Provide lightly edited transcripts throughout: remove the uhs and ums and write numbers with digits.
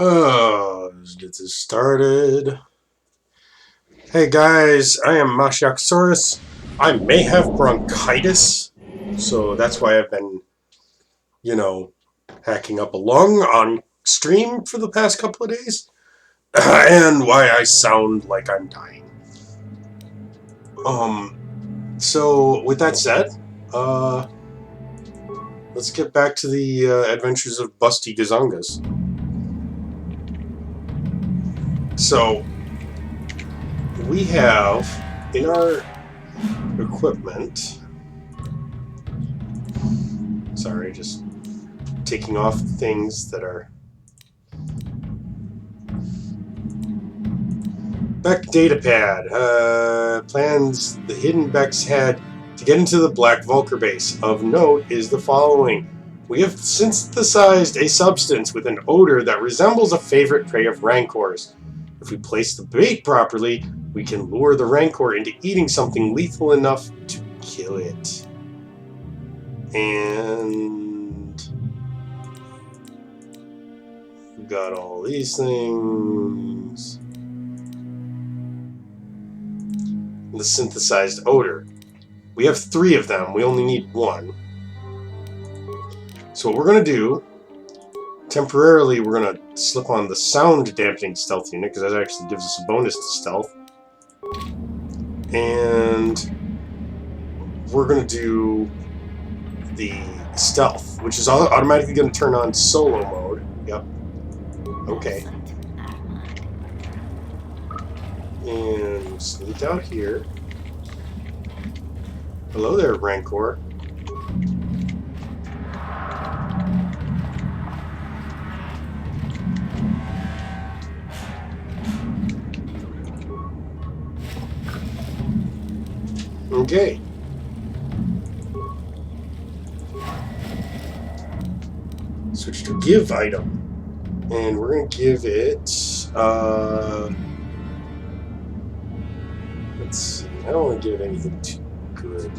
Let's get this started. Hey guys, I am Mashiakosaurus. I may have bronchitis, so that's why I've been, hacking up a lung on stream for the past couple of days, and why I sound like I'm dying. So with that said, let's get back to the adventures of Busty Gazungas. So, we have in our equipment, sorry, just taking off things that are Beck datapad. Plans the hidden Becks had to get into the Black Vulcar base. Of note is the following. We have synthesized a substance with an odor that resembles a favorite prey of Rancors. If we place the bait properly, we can lure the Rancor into eating something lethal enough to kill it. And we got all these things. The synthesized odor. We have 3 of them. We only need 1. So what we're going to do, temporarily, we're going to slip on the sound dampening stealth unit, because that actually gives us a bonus to stealth. And we're going to do the stealth, which is automatically going to turn on solo mode. Yep. Okay. And sneak out here. Hello there, Rancor. Okay. Switch to give item. And we're going to give it, let's see, I don't want to give it anything too good.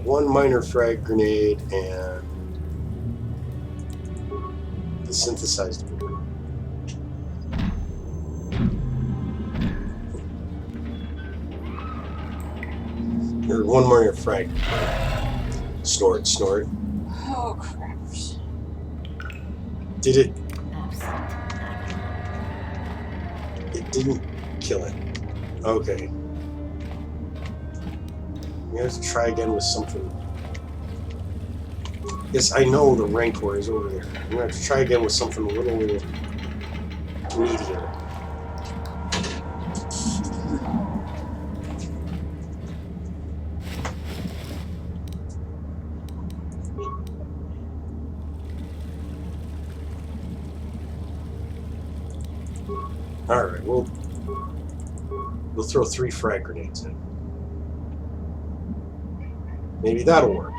One minor frag grenade and the synthesized odor. Or one minor frag. Snort, snort. Oh, crap. Did it? It didn't kill it. Okay. We have to try again with something. Yes, I know the Rancor is over there. I'm gonna have to try again with something a little meatier. Alright, we'll throw 3 frag grenades in. Maybe that'll work.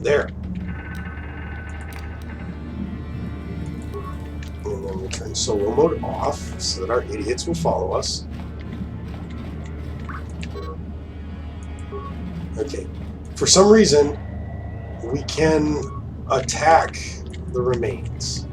There. And then we turn solo mode off so that our idiots will follow us. Okay. For some reason, we can attack the remains.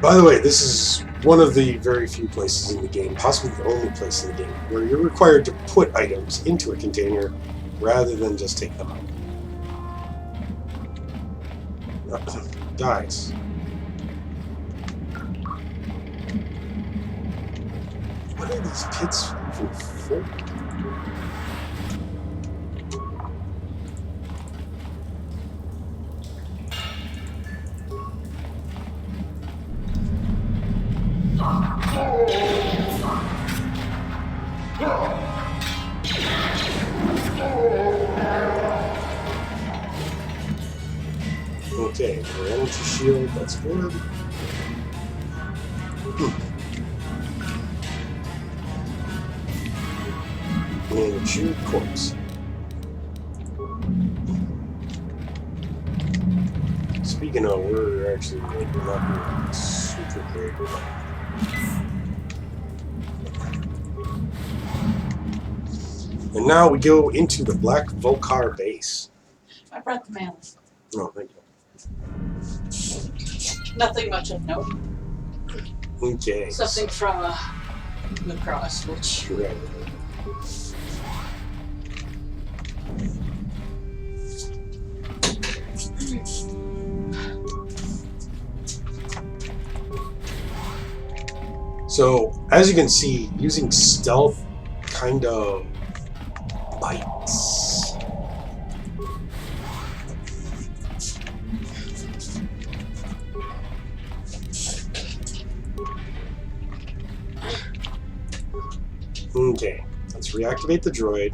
By the way, this is one of the very few places in the game, possibly the only place in the game, where you're required to put items into a container rather than just take them out. Guys. What are these pits even for? Okay, the energy shield, that's good. And a chewed corpse. Speaking of, we're actually not doing super great. And now we go into the Black Volcar base. I brought the mail. Oh, thank you. Nothing much of note. Okay. Something from lacrosse, which... Right. So, as you can see, using stealth kind of bites. Okay, let's reactivate the droid.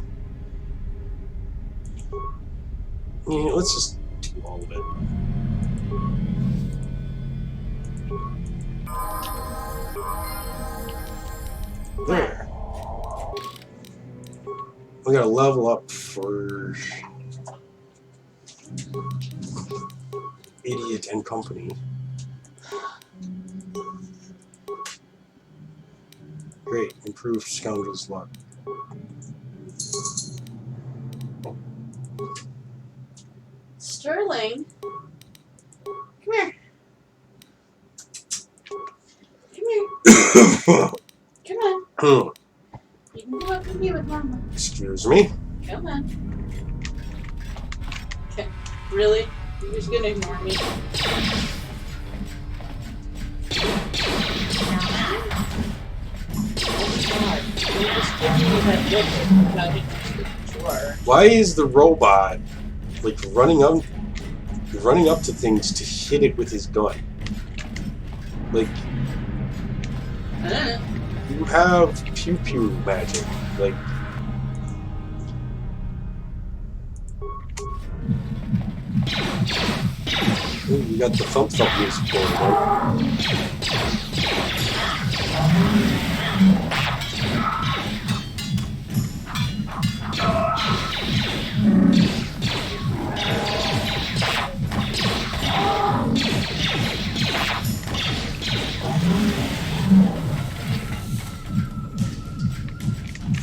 Yeah, let's just do all of it. There. We gotta level up for Idiot and Company. Great, improved scoundrel's luck. Sterling? Come here. Come here. Come on. You can go up with me with Mama. Excuse me? Come on. Okay. Really? You're just gonna ignore me? Why is the robot like running up to things to hit it with his gun? Like, I don't know. you have pew pew magic. Like, ooh, you got the thump thump music going on.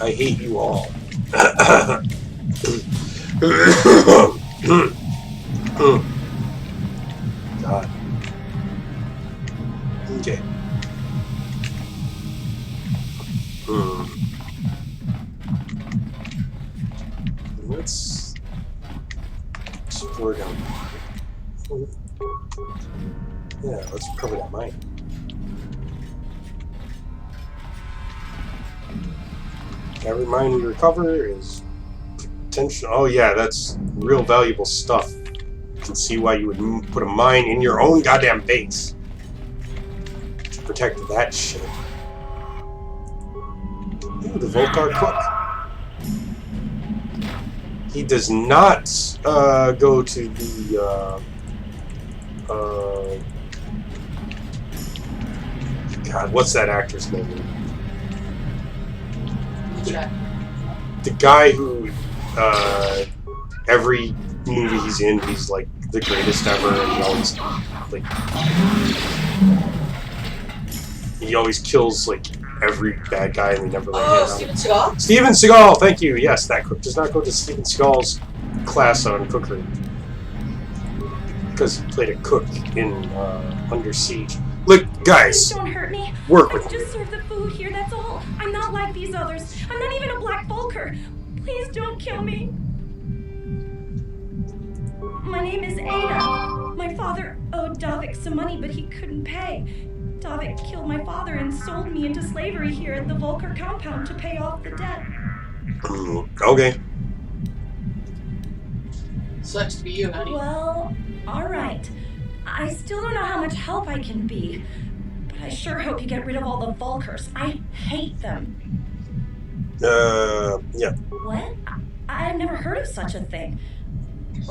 I hate you all. God. Okay. Let's explore down. Yeah, let's recover that mine. Every mine we recover is potential. Oh yeah, that's real valuable stuff. You can see why you would put a mine in your own goddamn base to protect that shit. Ooh, the Volcar cook. He does not go to the God, what's that actor's name? The guy who every movie he's in, he's like the greatest ever, and he always kills like every bad guy, and they never let him out. Steven Seagal? Steven Seagal, thank you. Yes, that cook does not go to Steven Seagal's class on cookery because he played a cook in Under Siege. Look, guys, Please don't hurt me. Work with I just serve the food here, that's all. I'm not like these others. I'm not even a Black Volker. Please don't kill me. My name is Ada. My father owed Davik some money, but he couldn't pay. Davik killed my father and sold me into slavery here at the Volker compound to pay off the debt. Okay. Sucks to be you, honey. Well, alright. I still don't know how much help I can be, but I sure hope you get rid of all the Volkers. I hate them. Yeah. What? I've never heard of such a thing.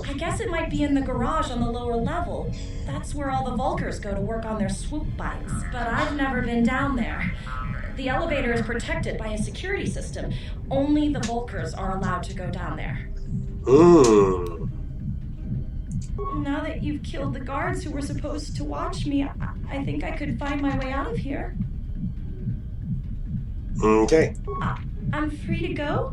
I guess it might be in the garage on the lower level. That's where all the Vulkars go to work on their swoop bikes, but I've never been down there. The elevator is protected by a security system. Only the Vulkars are allowed to go down there. Now that you've killed the guards who were supposed to watch me, I think I could find my way out of here. Okay. I'm free to go?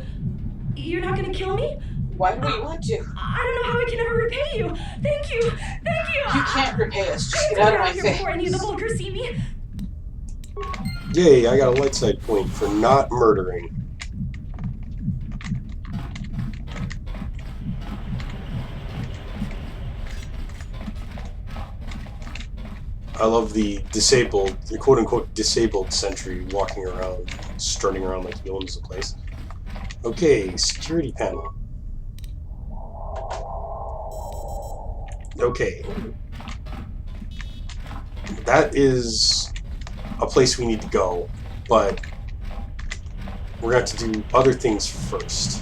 You're not gonna kill me? Why would we want to? I don't know how I can ever repay you. Thank you. Thank you. You can't repay us. Just I get have out to of my here before any of the face. Vulkars see me. Yay, I got a light side point for not murdering. I love the disabled, the quote-unquote disabled sentry walking around, strutting around like he owns the place. Okay, security panel. Okay. That is a place we need to go, but we're going to have to do other things first.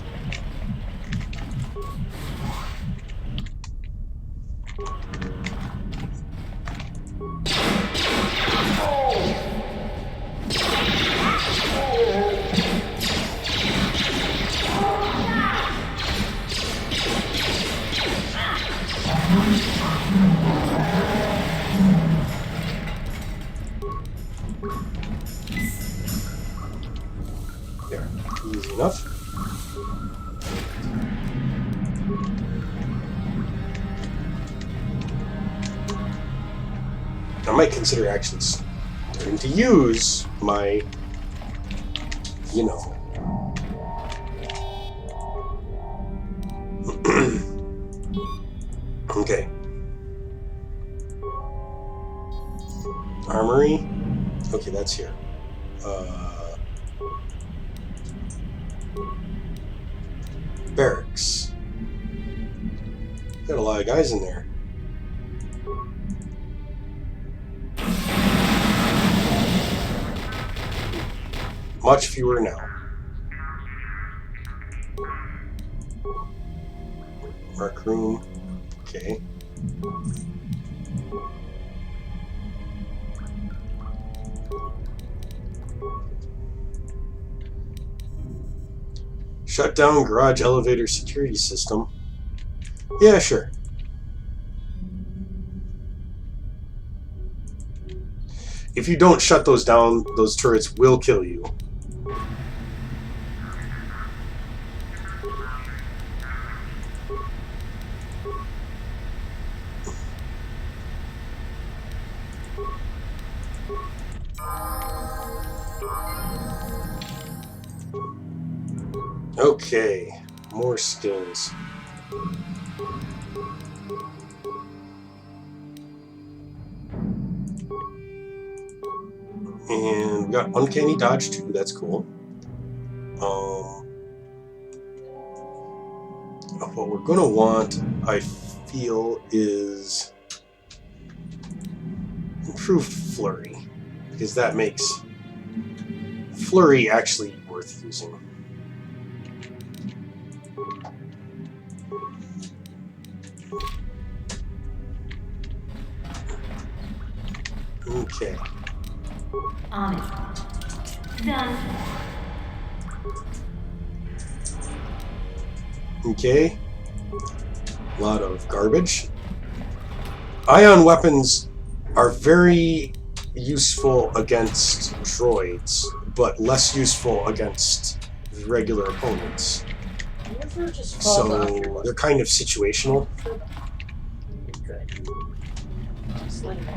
There, easy enough. I might consider actually starting to use my, you know. Okay. Armory. Okay, that's here. Barracks. Got a lot of guys in there. Much fewer now. Rec room. Okay. Shut down garage elevator security system. Yeah, sure. If you don't shut those down, those turrets will kill you. Okay, more skills. And we got Uncanny Dodge too, that's cool. What we're gonna want, I feel, is improved Flurry. Because that makes Flurry actually worth using. Okay. On it. Done. Okay. A lot of garbage. Ion weapons are very useful against droids, but less useful against regular opponents. You ever just fall off your So boat? they're kind of situational. Good. Just let it go.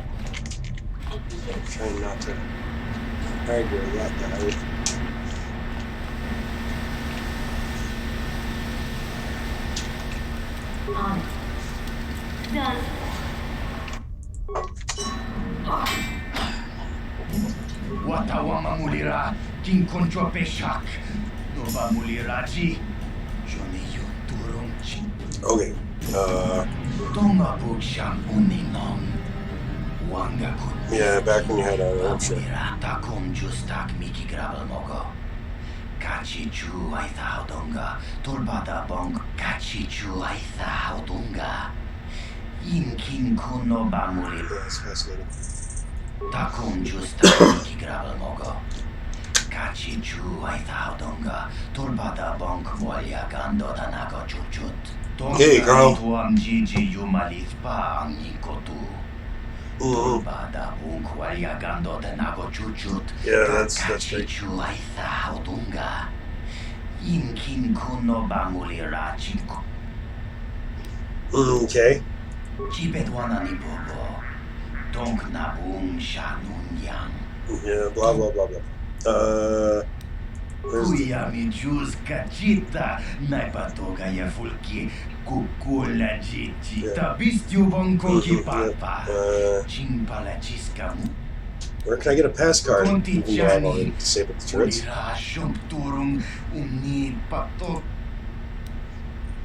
Trying not to argue with that guy. On it. Done. Watawa mamulira kinkoncho peshak. Nova muliraji. Johnny yuturong chi. Okay. Tonga buksham uninon. Wanga kun. Yeah, back when you had a ship. Mulira takom justak miki gravel mogo. Kachichu aitha hodonga. Torbada bong kachichu aitha hodonga. Inkin kuno bamuri. That's fascinating. Takun justa iki gravel mogo. Kachichu aitha hodonga. Torbada bong volya gando danago chuchut. Hey, Carl. Tuam Gigi Yumalithpa Angikotu. Torbada bong volya gando danago chuchut. Yeah, that's great. Kachichu aitha hodonga. Inkin kuno bamuri rachinku. Okay. Kibedwana ni bobo. Donk nabung shanun yang. Yeah, blah, blah, blah, blah. Where's the... Kuya mi juz kachita. Naipatoga ya fulki. Kukula jijita. Bistiu bonko ki papa. Chimpala chiskamu. Where can I get a pass card? Even though I've already disabled the turrets. Ulira shumturung unid pato.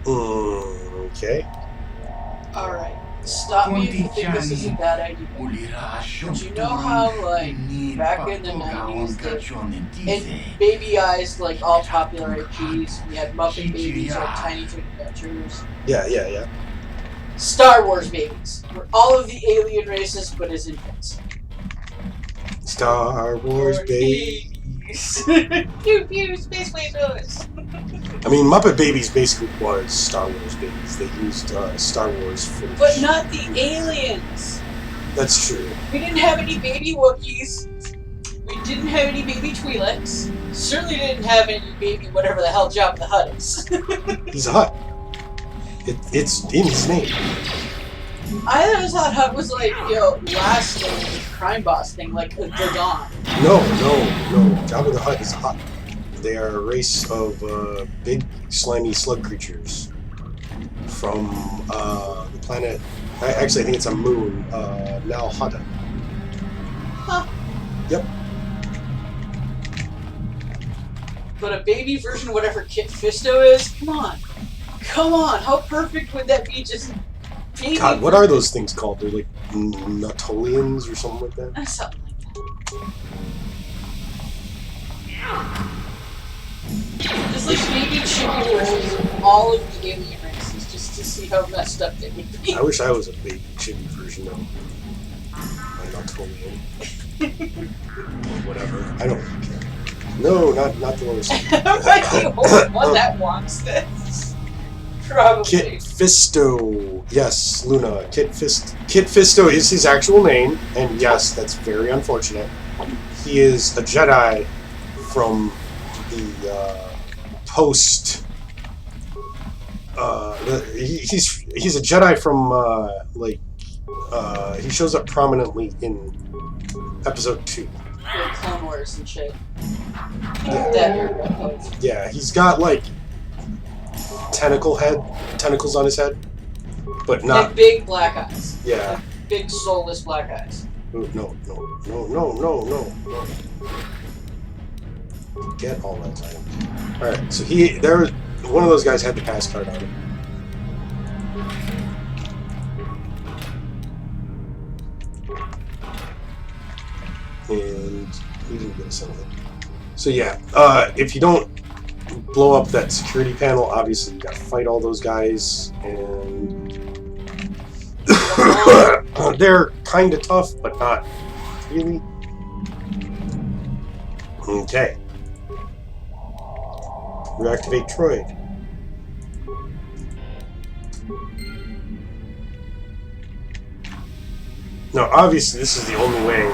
Okay. Alright. Stop me if you think this is a bad idea. Ulira But you know how, like, back in the 90s, and Baby Eyes, like, all popular IPs, we had Muppet Babies or Tiny Toon Adventures. Yeah. Star Wars babies. We're all of the alien races, but as infants. Star Wars, baby. Pew pew, space lasers. I mean, Muppet Babies basically was Star Wars Babies. They used Star Wars footage. But not the aliens. That's true. We didn't have any baby Wookiees. We didn't have any baby Twi'leks. Certainly didn't have any baby whatever the hell Jabba the Hutt is. He's a Hutt. It's in his name. I always thought Hutt was like, last crime boss thing, like the Dawn. No. Jabba the Hutt is a Hutt. They are a race of big, slimy slug creatures from the planet. Actually, I think it's a moon. Now Hutta. Huh. Yep. But a baby version of whatever Kit Fisto is? Come on. How perfect would that be? Just baby. God, what are those things called? They're like Natolians or something like that. Something like that. Just like baby chicken versions of all of the alien races, just to see how messed up they would be. I wish I was a baby chibi version of a Natolian. Or whatever. I don't care. No, not the one we're saying. I'm like the only one that wants this. Probably. Kit Fisto. Yes, Luna. Kit Fisto is his actual name, and yes, that's very unfortunate. He is a Jedi from the post. He's a Jedi from he shows up prominently in episode 2. Like Clone Wars and shit. Yeah, he's got like tentacles on his head, but not like big black eyes. Yeah. Like big soulless black eyes. No. Get all that time. Alright, so one of those guys had the pass card on him. And he didn't get a son of it. So yeah, if you don't blow up that security panel, obviously you gotta fight all those guys, and they're kinda tough, but not really. Okay. Reactivate Troid. Now, obviously, this is the only way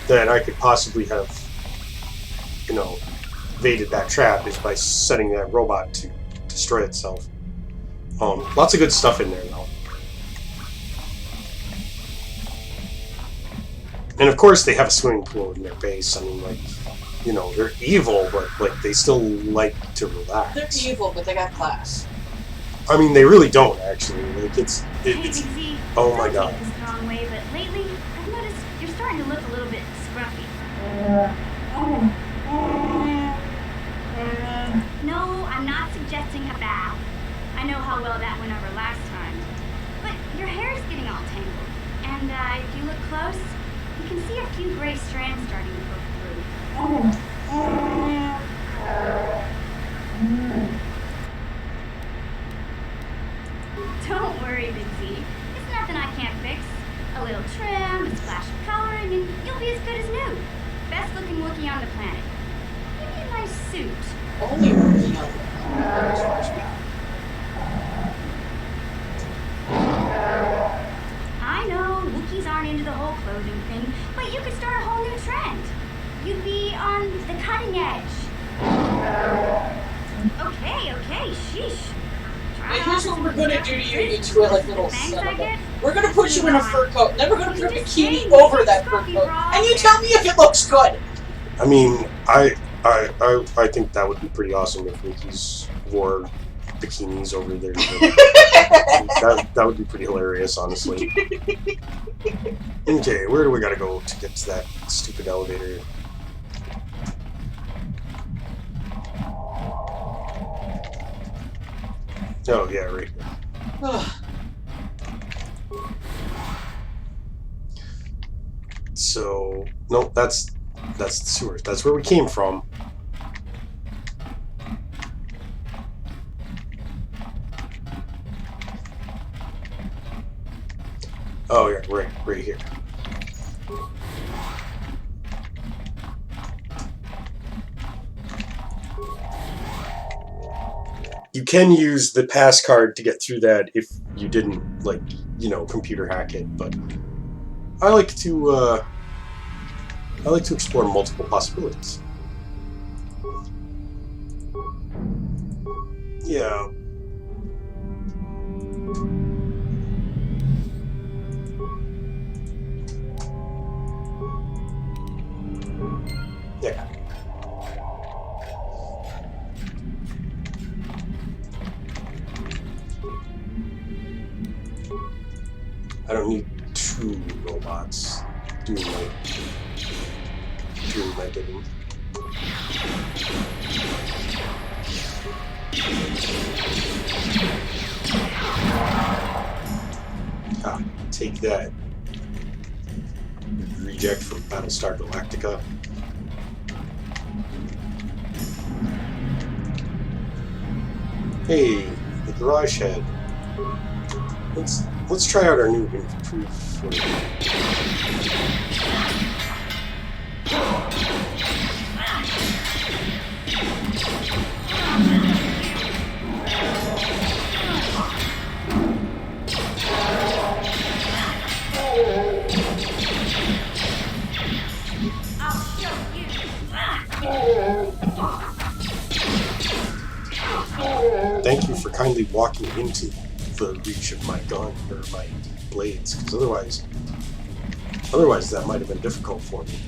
that I could possibly have, evaded that trap is by setting that robot to destroy itself. Lots of good stuff in there, though. And of course, they have a swimming pool in their base. I mean, they're evil, but they still like to relax. They're evil, but they got class. I mean, they really don't, actually. It's Hey, oh my god. This the wrong way, but lately I've noticed you're starting to look a little bit scruffy. No, I'm not suggesting a bath. I know how well that went over last time. But your hair is getting all tangled. And if you look close, you can see a few gray strands starting to poke through. Don't worry, Bitsy. It's nothing I can't fix. A little trim, a splash of coloring, and you'll be as good as new. Best looking Wookiee on the planet. Give me a nice suit. Only Wookiee on the planet. I know, Wookiees aren't into the whole clothing thing, but you could start a whole new trend. You'd be on the cutting edge. Okay, sheesh. Hey, here's what we're gonna do to you, you two like little son of a... We're gonna put you in a fur coat, then we're gonna put a bikini over that fur coat, and you tell me if it looks good! I mean, I think that would be pretty awesome if Wookiees wore bikinis over there. that would be pretty hilarious, honestly. Okay, where do we gotta go to get to that stupid elevator? Oh, yeah, right here. So, no, that's the sewers. That's where we came from. Oh, yeah, right here. You can use the pass card to get through that if you didn't, like, you know, computer hack it, but I like to explore multiple possibilities. Yeah. Yeah. I don't need 2 robots doing my bidding. Ah, take that. Reject from Battlestar Galactica. Hey, the garage head. Let's try out our new improved footing. Thank you for kindly walking into the reach of my gun or my blades, because otherwise that might have been difficult for me.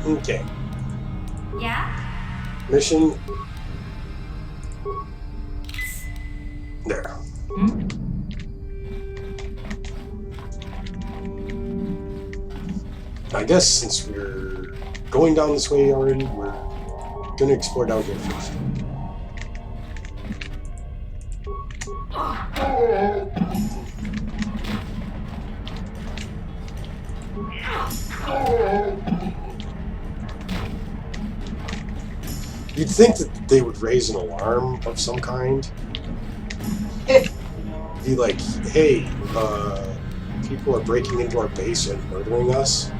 Okay. Yeah? Mission. There. I guess since we're going down this way already, we're gonna explore down here first. You'd think that they would raise an alarm of some kind. Be like, hey, people are breaking into our base and murdering us.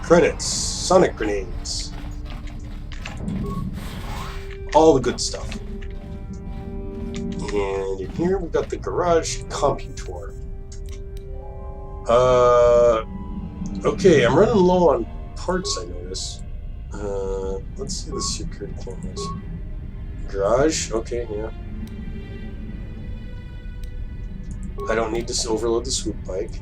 Credits, sonic grenades, all the good stuff. And in here we've got the garage computor. Okay, I'm running low on parts, I notice. Let's see the security cameras. Garage, okay, yeah. I don't need to overload the swoop bike.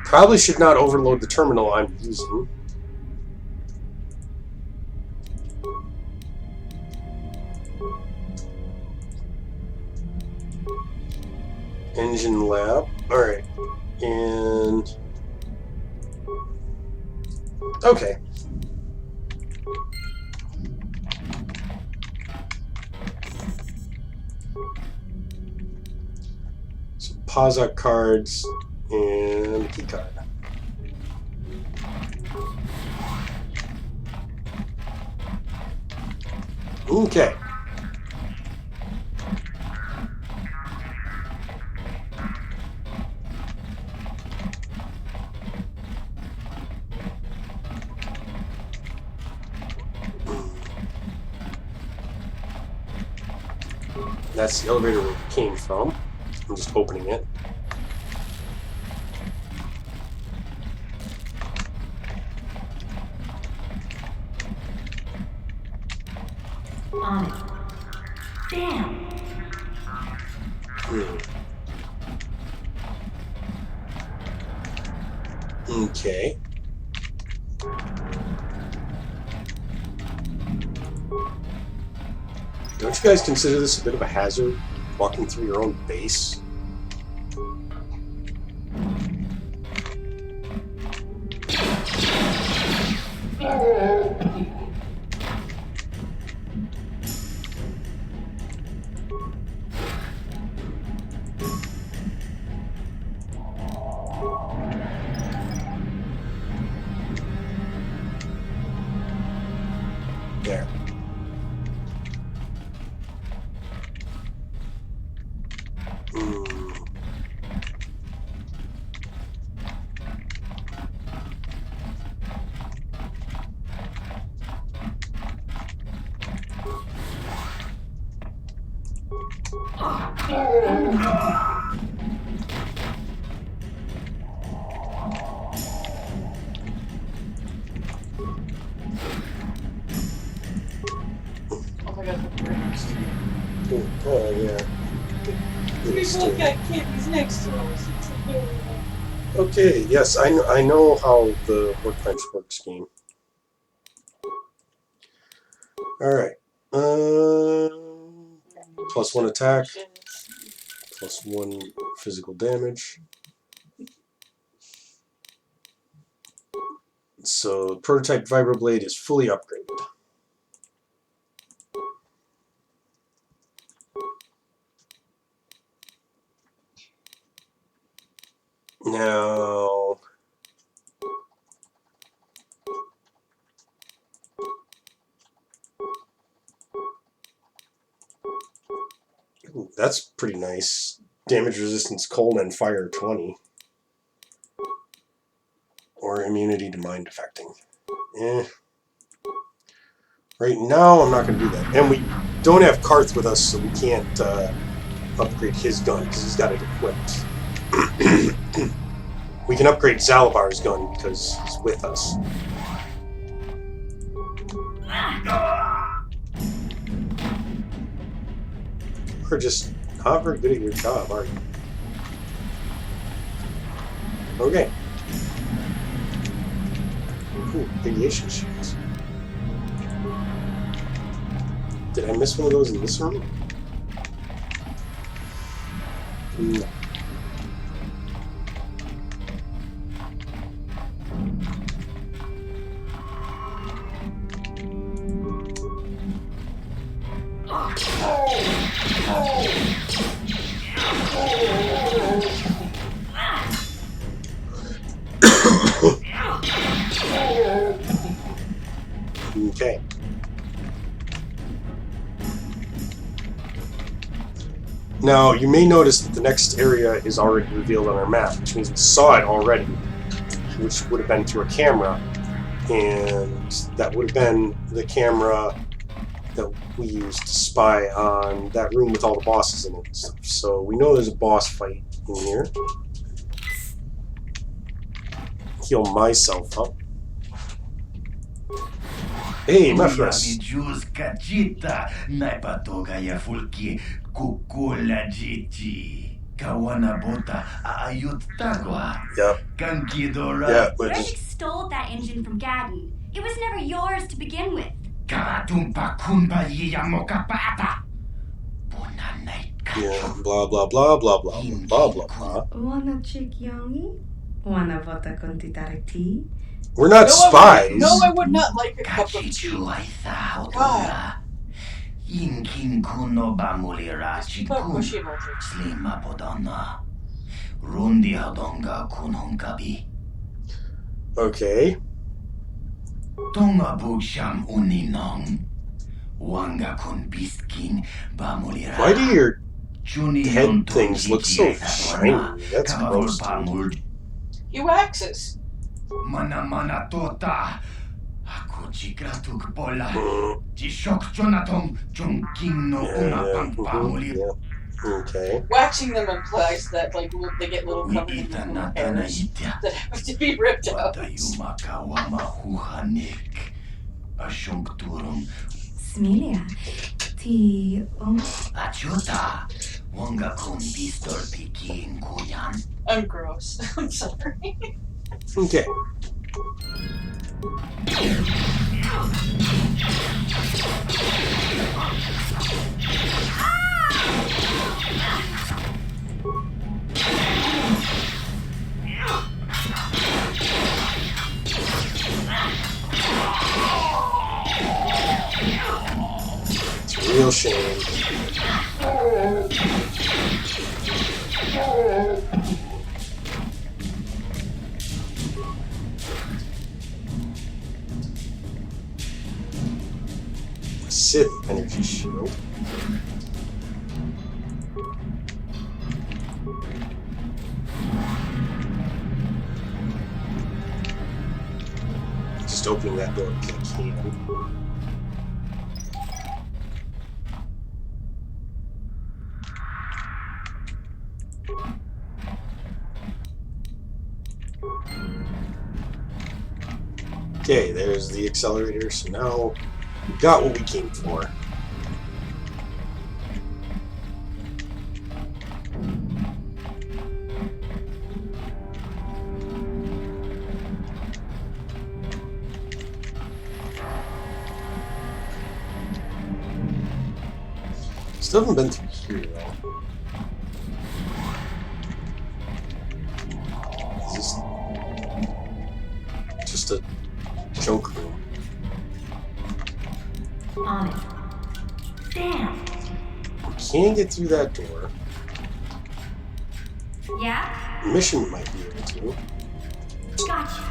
Probably should not overload the terminal I'm using. Engine lab. Alright. And... okay. Pazak cards, and key card. Okay. That's the elevator we came from. I'm just opening it. On it. Damn. Okay. Don't you guys consider this a bit of a hazard, walking through your own base? There. Oh my god, the next to you. Oh, yeah. We both got kitties next to us. It's adorable. Okay, yes, I know how the workbench works game. Alright. +1 attack, +1 physical damage. So, prototype vibroblade is fully upgraded. Now, ooh, that's pretty nice. Damage resistance, cold, and fire 20. Or immunity to mind affecting. Right now, I'm not going to do that. And we don't have Karth with us, so we can't upgrade his gun, because he's got it equipped. We can upgrade Zalabar's gun, because he's with us. You're just not very good at your job, are you? Okay. Ooh, radiation shields. Did I miss one of those in this room? No. Okay. Now, you may notice that the next area is already revealed on our map, which means we saw it already, which would have been through a camera, and that would have been the camera that we used to spy on that room with all the bosses in it and stuff. So we know there's a boss fight in here. Heal myself up. Hey, my friends. Yep. Yeah, but Drake stole that engine from Gadden. It was never yours to begin with. yeah, blah blah blah blah blah blah blah blah. Wanna chick yummy? Wanna vota con tea? We're not spies. No, I would not like a cup of tea. God. Keep on pushing, Ulrich. Rundi hadonga kun honkabi. Okay. Tonga bugsham uninong. Wanga kun bistkin bamulira. Why do your head things look so shiny? That's gross. He waxes. Mana tota. Ako chikratuk pola. Chishok jonatong chongking no unapang pamulir. Okay. Waxing them implies that like they get little covered in little hairs that have to be ripped out. Smilia. Ti Achuta. Wanga kun bistol pikin kuyan. I'm gross. I'm sorry. Okay. It's a real shame. Sith energy shield. Just opening that door because I can. Okay, there's the accelerator, so now we got what we came for. Still haven't been through here, though. Is this just a joke room? on it. Damn. We can get through that door. Yeah? Mission might be able to. Gotcha.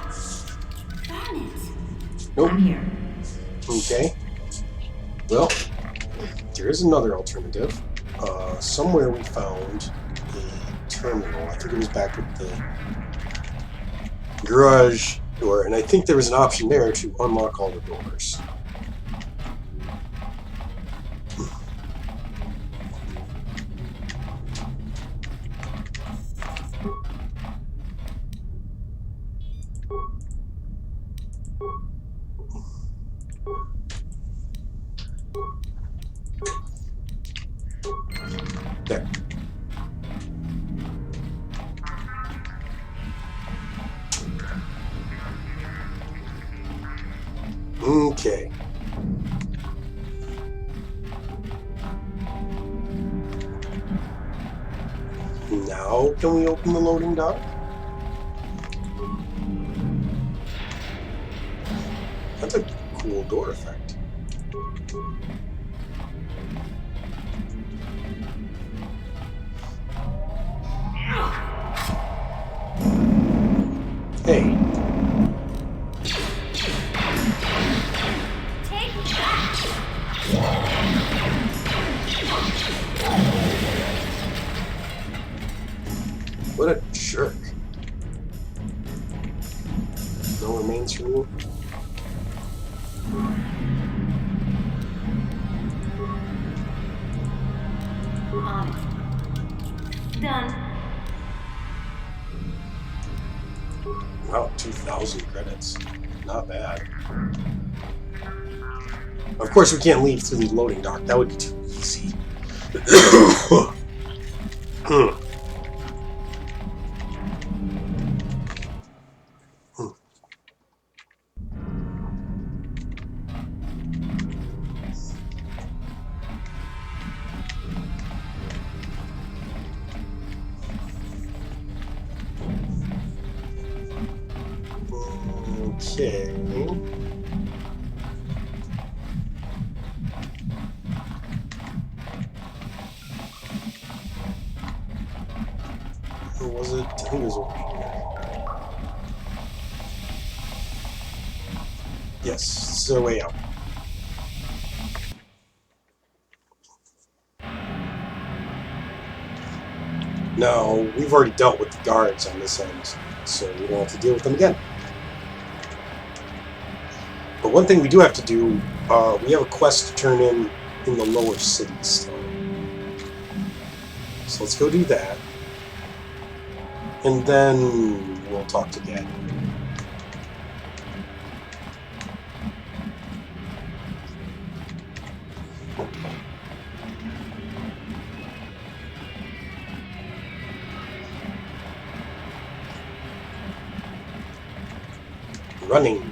Darn it. Nope. I'm here. Okay. Well, there is another alternative. Somewhere we found a terminal. I think it was back at the garage door, and I think there was an option there to unlock all the doors. There. Okay. Now, can we open the loading dock? That's a cool door effect. Hey. Take that. What a jerk. No remains from you? On it. Done. Wow, 2,000 credits. Not bad. Of course, we can't leave through the loading dock. That would be too easy. Okay. Or was it? I think it was over here. Yes, it's the way out. Now, we've already dealt with the guards on this end, so we don't have to deal with them again. But one thing we do have to do, we have a quest to turn in the lower city still. So let's go do that. And then we'll talk to Dad. Running.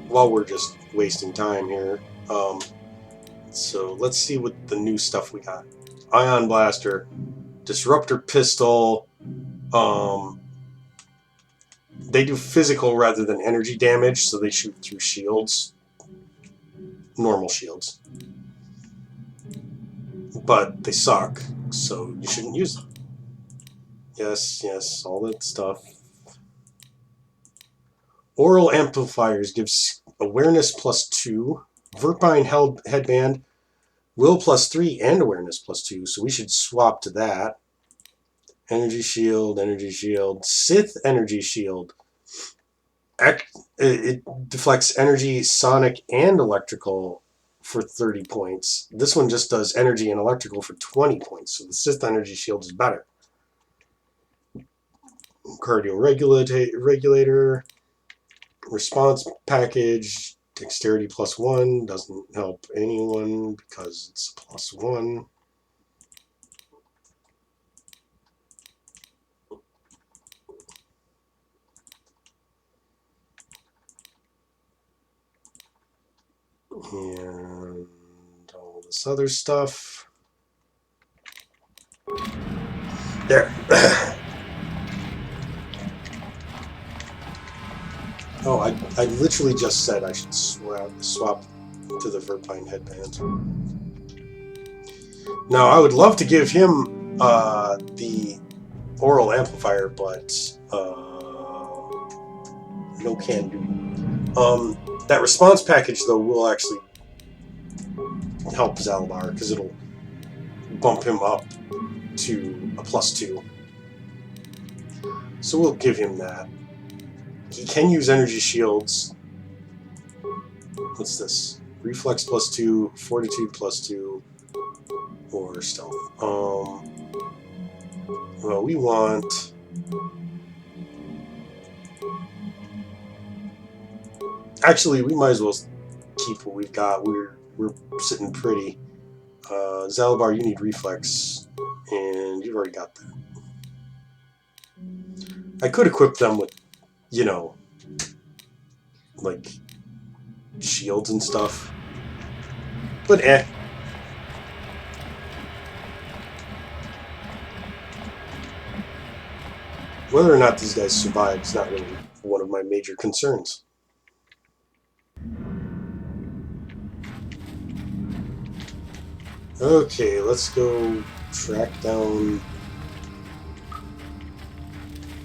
While we're just wasting time here, so let's see what the new stuff we got. Ion Blaster, Disruptor Pistol, they do physical rather than energy damage, so they shoot through shields. Normal shields. But they suck, so you shouldn't use them. Yes, all that stuff. Oral Amplifiers gives awareness +2, Verpine Headband, will +3, and awareness +2, so we should swap to that. Energy Shield, Sith Energy Shield. It deflects energy, sonic, and electrical for 30 points. This one just does energy and electrical for 20 points, so the Sith Energy Shield is better. Cardio Regulator. Response Package, Dexterity +1, doesn't help anyone because it's +1. And all this other stuff. There. Oh, I literally just said I should swap to the Verpine Headband. Now, I would love to give him the Oral Amplifier, but no can do. That response package, though, will actually help Zalabar, because it'll bump him up to a +2. So we'll give him that. He can use energy shields. What's this? Reflex +2, Fortitude +2, or Stealth. Well, we want... Actually, we might as well keep what we've got. We're sitting pretty. Zalabar, you need Reflex, and you've already got that. I could equip them with, you know, like shields and stuff, but whether or not these guys survive is not really one of my major concerns. Okay, let's go track down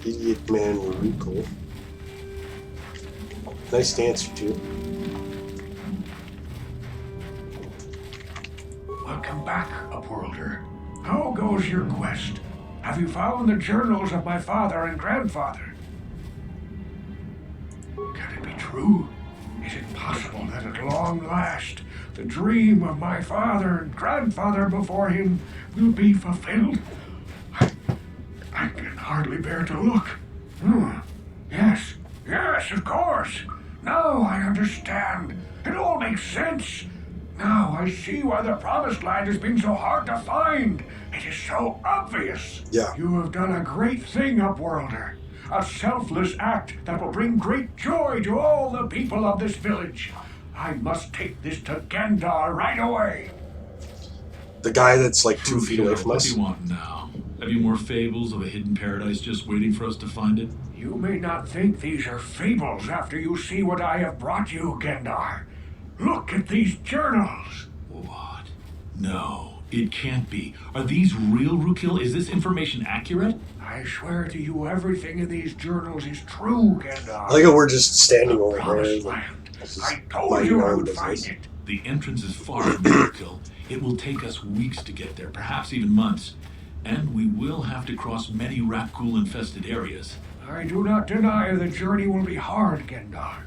Idiot Man Rukel. Nice to answer to. Welcome back, Upworlder. How goes your quest? Have you found the journals of my father and grandfather? Can it be true? Is it possible that at long last, the dream of my father and grandfather before him will be fulfilled? I can hardly bear to look. Yes, of course. Now I understand. It all makes sense. Now I see why the Promised Land has been so hard to find. It is so obvious. Yeah. You have done a great thing, Upworlder. A selfless act that will bring great joy to all the people of this village. I must take this to Gendar right away. The guy that's like 2 feet away from What us. do you want now? Have you more fables of a hidden paradise just waiting for us to find it? You may not think these are fables after you see what I have brought you, Gendar. Look at these journals. What? No, it can't be. Are these real, Rukil? Is this information accurate? I swear to you, everything in these journals is true, Gendar. I think we're just standing over there. Promised land. I told you I would find it. The entrance is far from Rukil. It will take us weeks to get there, perhaps even months. And we will have to cross many Rakghoul-infested areas. I do not deny the journey will be hard, Gendar.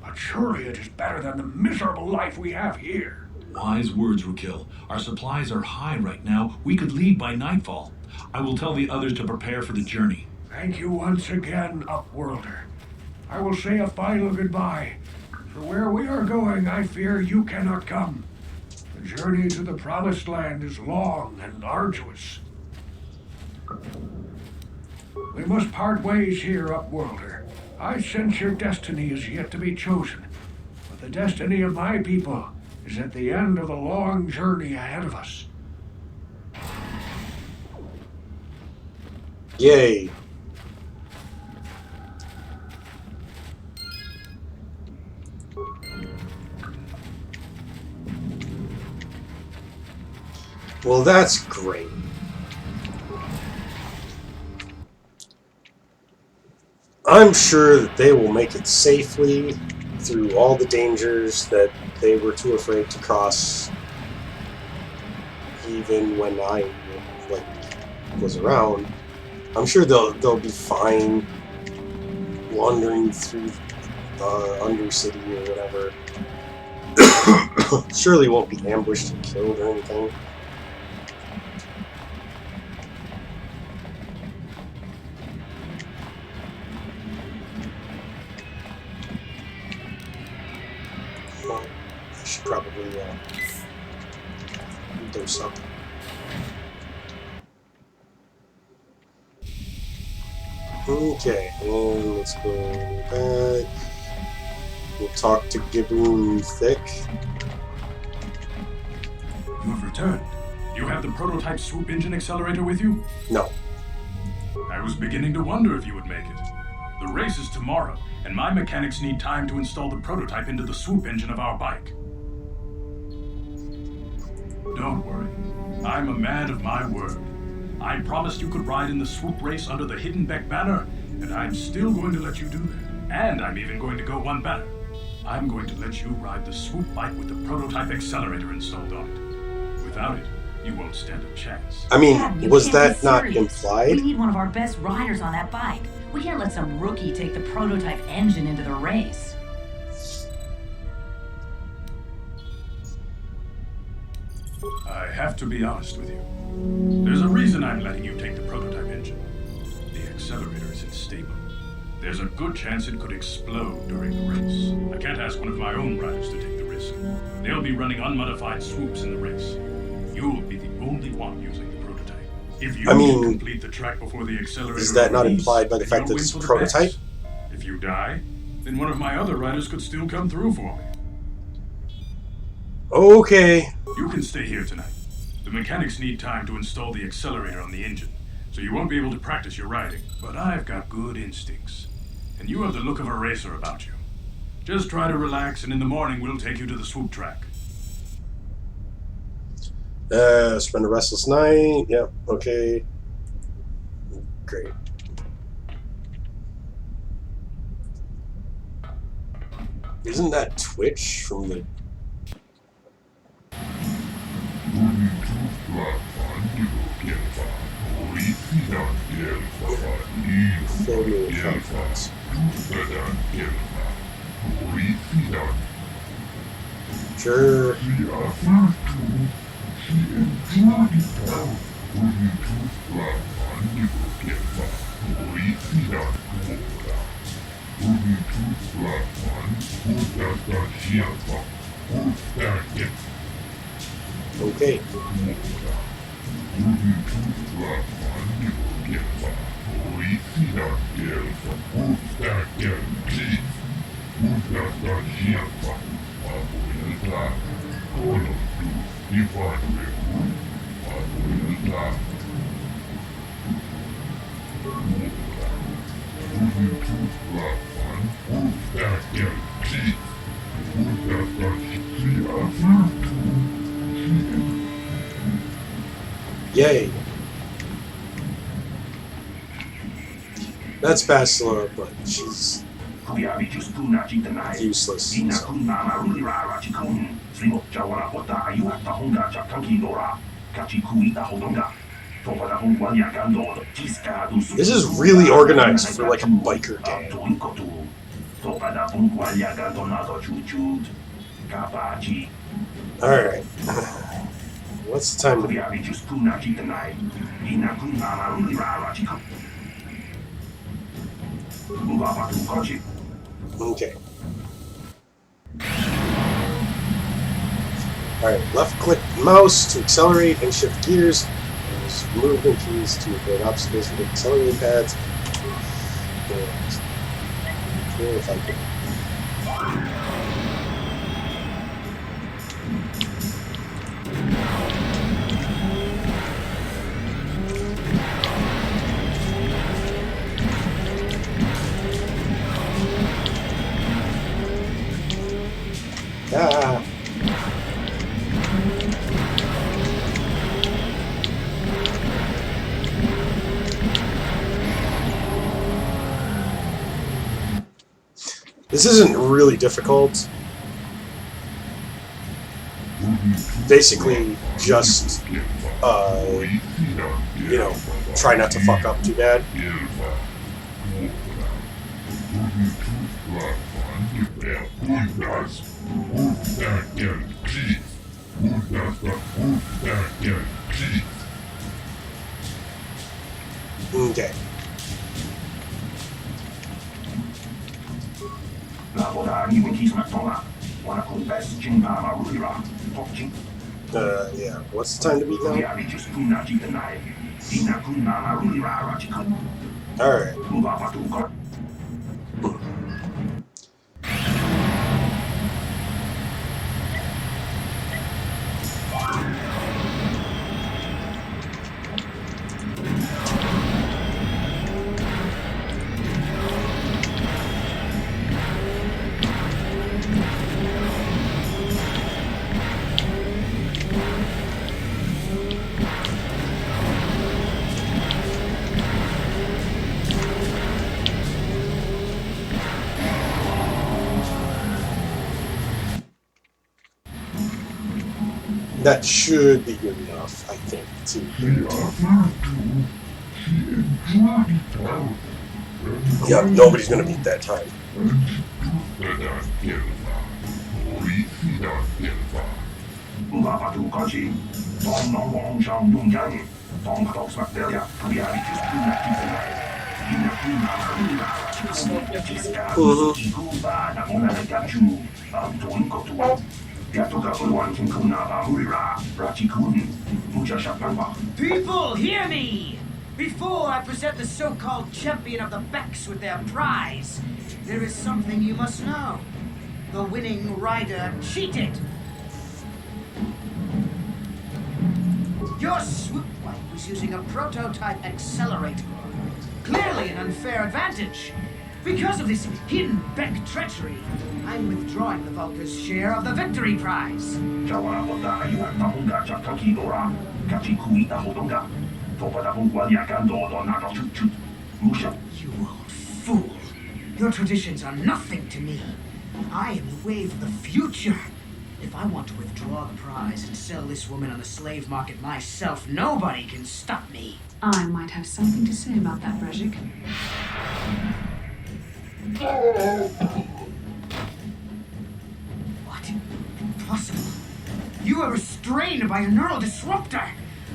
But surely it is better than the miserable life we have here. Wise words, Rukil. Our supplies are high right now. We could leave by nightfall. I will tell the others to prepare for the journey. Thank you once again, Upworlder. I will say a final goodbye. For where we are going, I fear you cannot come. The journey to the Promised Land is long and arduous. We must part ways here, Upworlder. I sense your destiny is yet to be chosen. But the destiny of my people is at the end of the long journey ahead of us. Yay. Well, that's great. I'm sure that they will make it safely through all the dangers that they were too afraid to cross, even when I was around. I'm sure they'll be fine wandering through the Undercity or whatever. Surely won't be ambushed and killed or anything. I should probably dose up. Okay, and let's go back. We'll talk to Giboon Thick. You have returned. You have the prototype swoop engine accelerator with you? No. I was beginning to wonder if you would make it. The race is tomorrow, and my mechanics need time to install the prototype into the swoop engine of our bike. Don't worry. I'm a man of my word. I promised you could ride in the swoop race under the Hidden Beck banner, and I'm still going to let you do that. And I'm even going to go one better. I'm going to let you ride the swoop bike with the prototype accelerator installed on it. Without it, you won't stand a chance. I mean, Dad, was that not implied? We need one of our best riders on that bike. We can't let some rookie take the prototype engine into the race. I have to be honest with you. There's a reason I'm letting you take the prototype engine. The accelerator is unstable. There's a good chance it could explode during the race. I can't ask one of my own riders to take the risk. They'll be running unmodified swoops in the race. You'll be the only one using the prototype. If you can complete the track before the accelerator is that not release, implied by the fact that it's a prototype? If you die, then one of my other riders could still come through for me. Okay. You can stay here tonight. The mechanics need time to install the accelerator on the engine, so you won't be able to practice your riding. But I've got good instincts, and you have the look of a racer about you. Just try to relax, and in the morning we'll take you to the swoop track. Spend a restless night. Yep, okay. Great. Isn't that Twitch from the... conference. Sure. Okay. Yay. That's Bastilla, but she's useless. So. This is really organized for like a biker gang. Alright. What's the time? Okay. Alright, left click mouse to accelerate and shift gears. Use movement keys to avoid obstacles with accelerating pads. Cool if I could. Ah. This isn't really difficult. Basically, just, you know, try not to fuck up too bad. Okay. Yeah. What's the time to beat now? Alright. That should be good enough, I think, to yeah, nobody's gonna beat that time. People, hear me! Before I present the so-called champion of the Becks with their prize, there is something you must know. The winning rider cheated. Your swoop wipe was using a prototype accelerator. Clearly an unfair advantage. Because of this hidden Beck treachery, I'm withdrawing the Vulca's share of the victory prize. You old fool. Your traditions are nothing to me. I am the wave of the future. If I want to withdraw the prize and sell this woman on the slave market myself, nobody can stop me. I might have something to say about that, Brezhik. What? Impossible. You were restrained by a neural disruptor.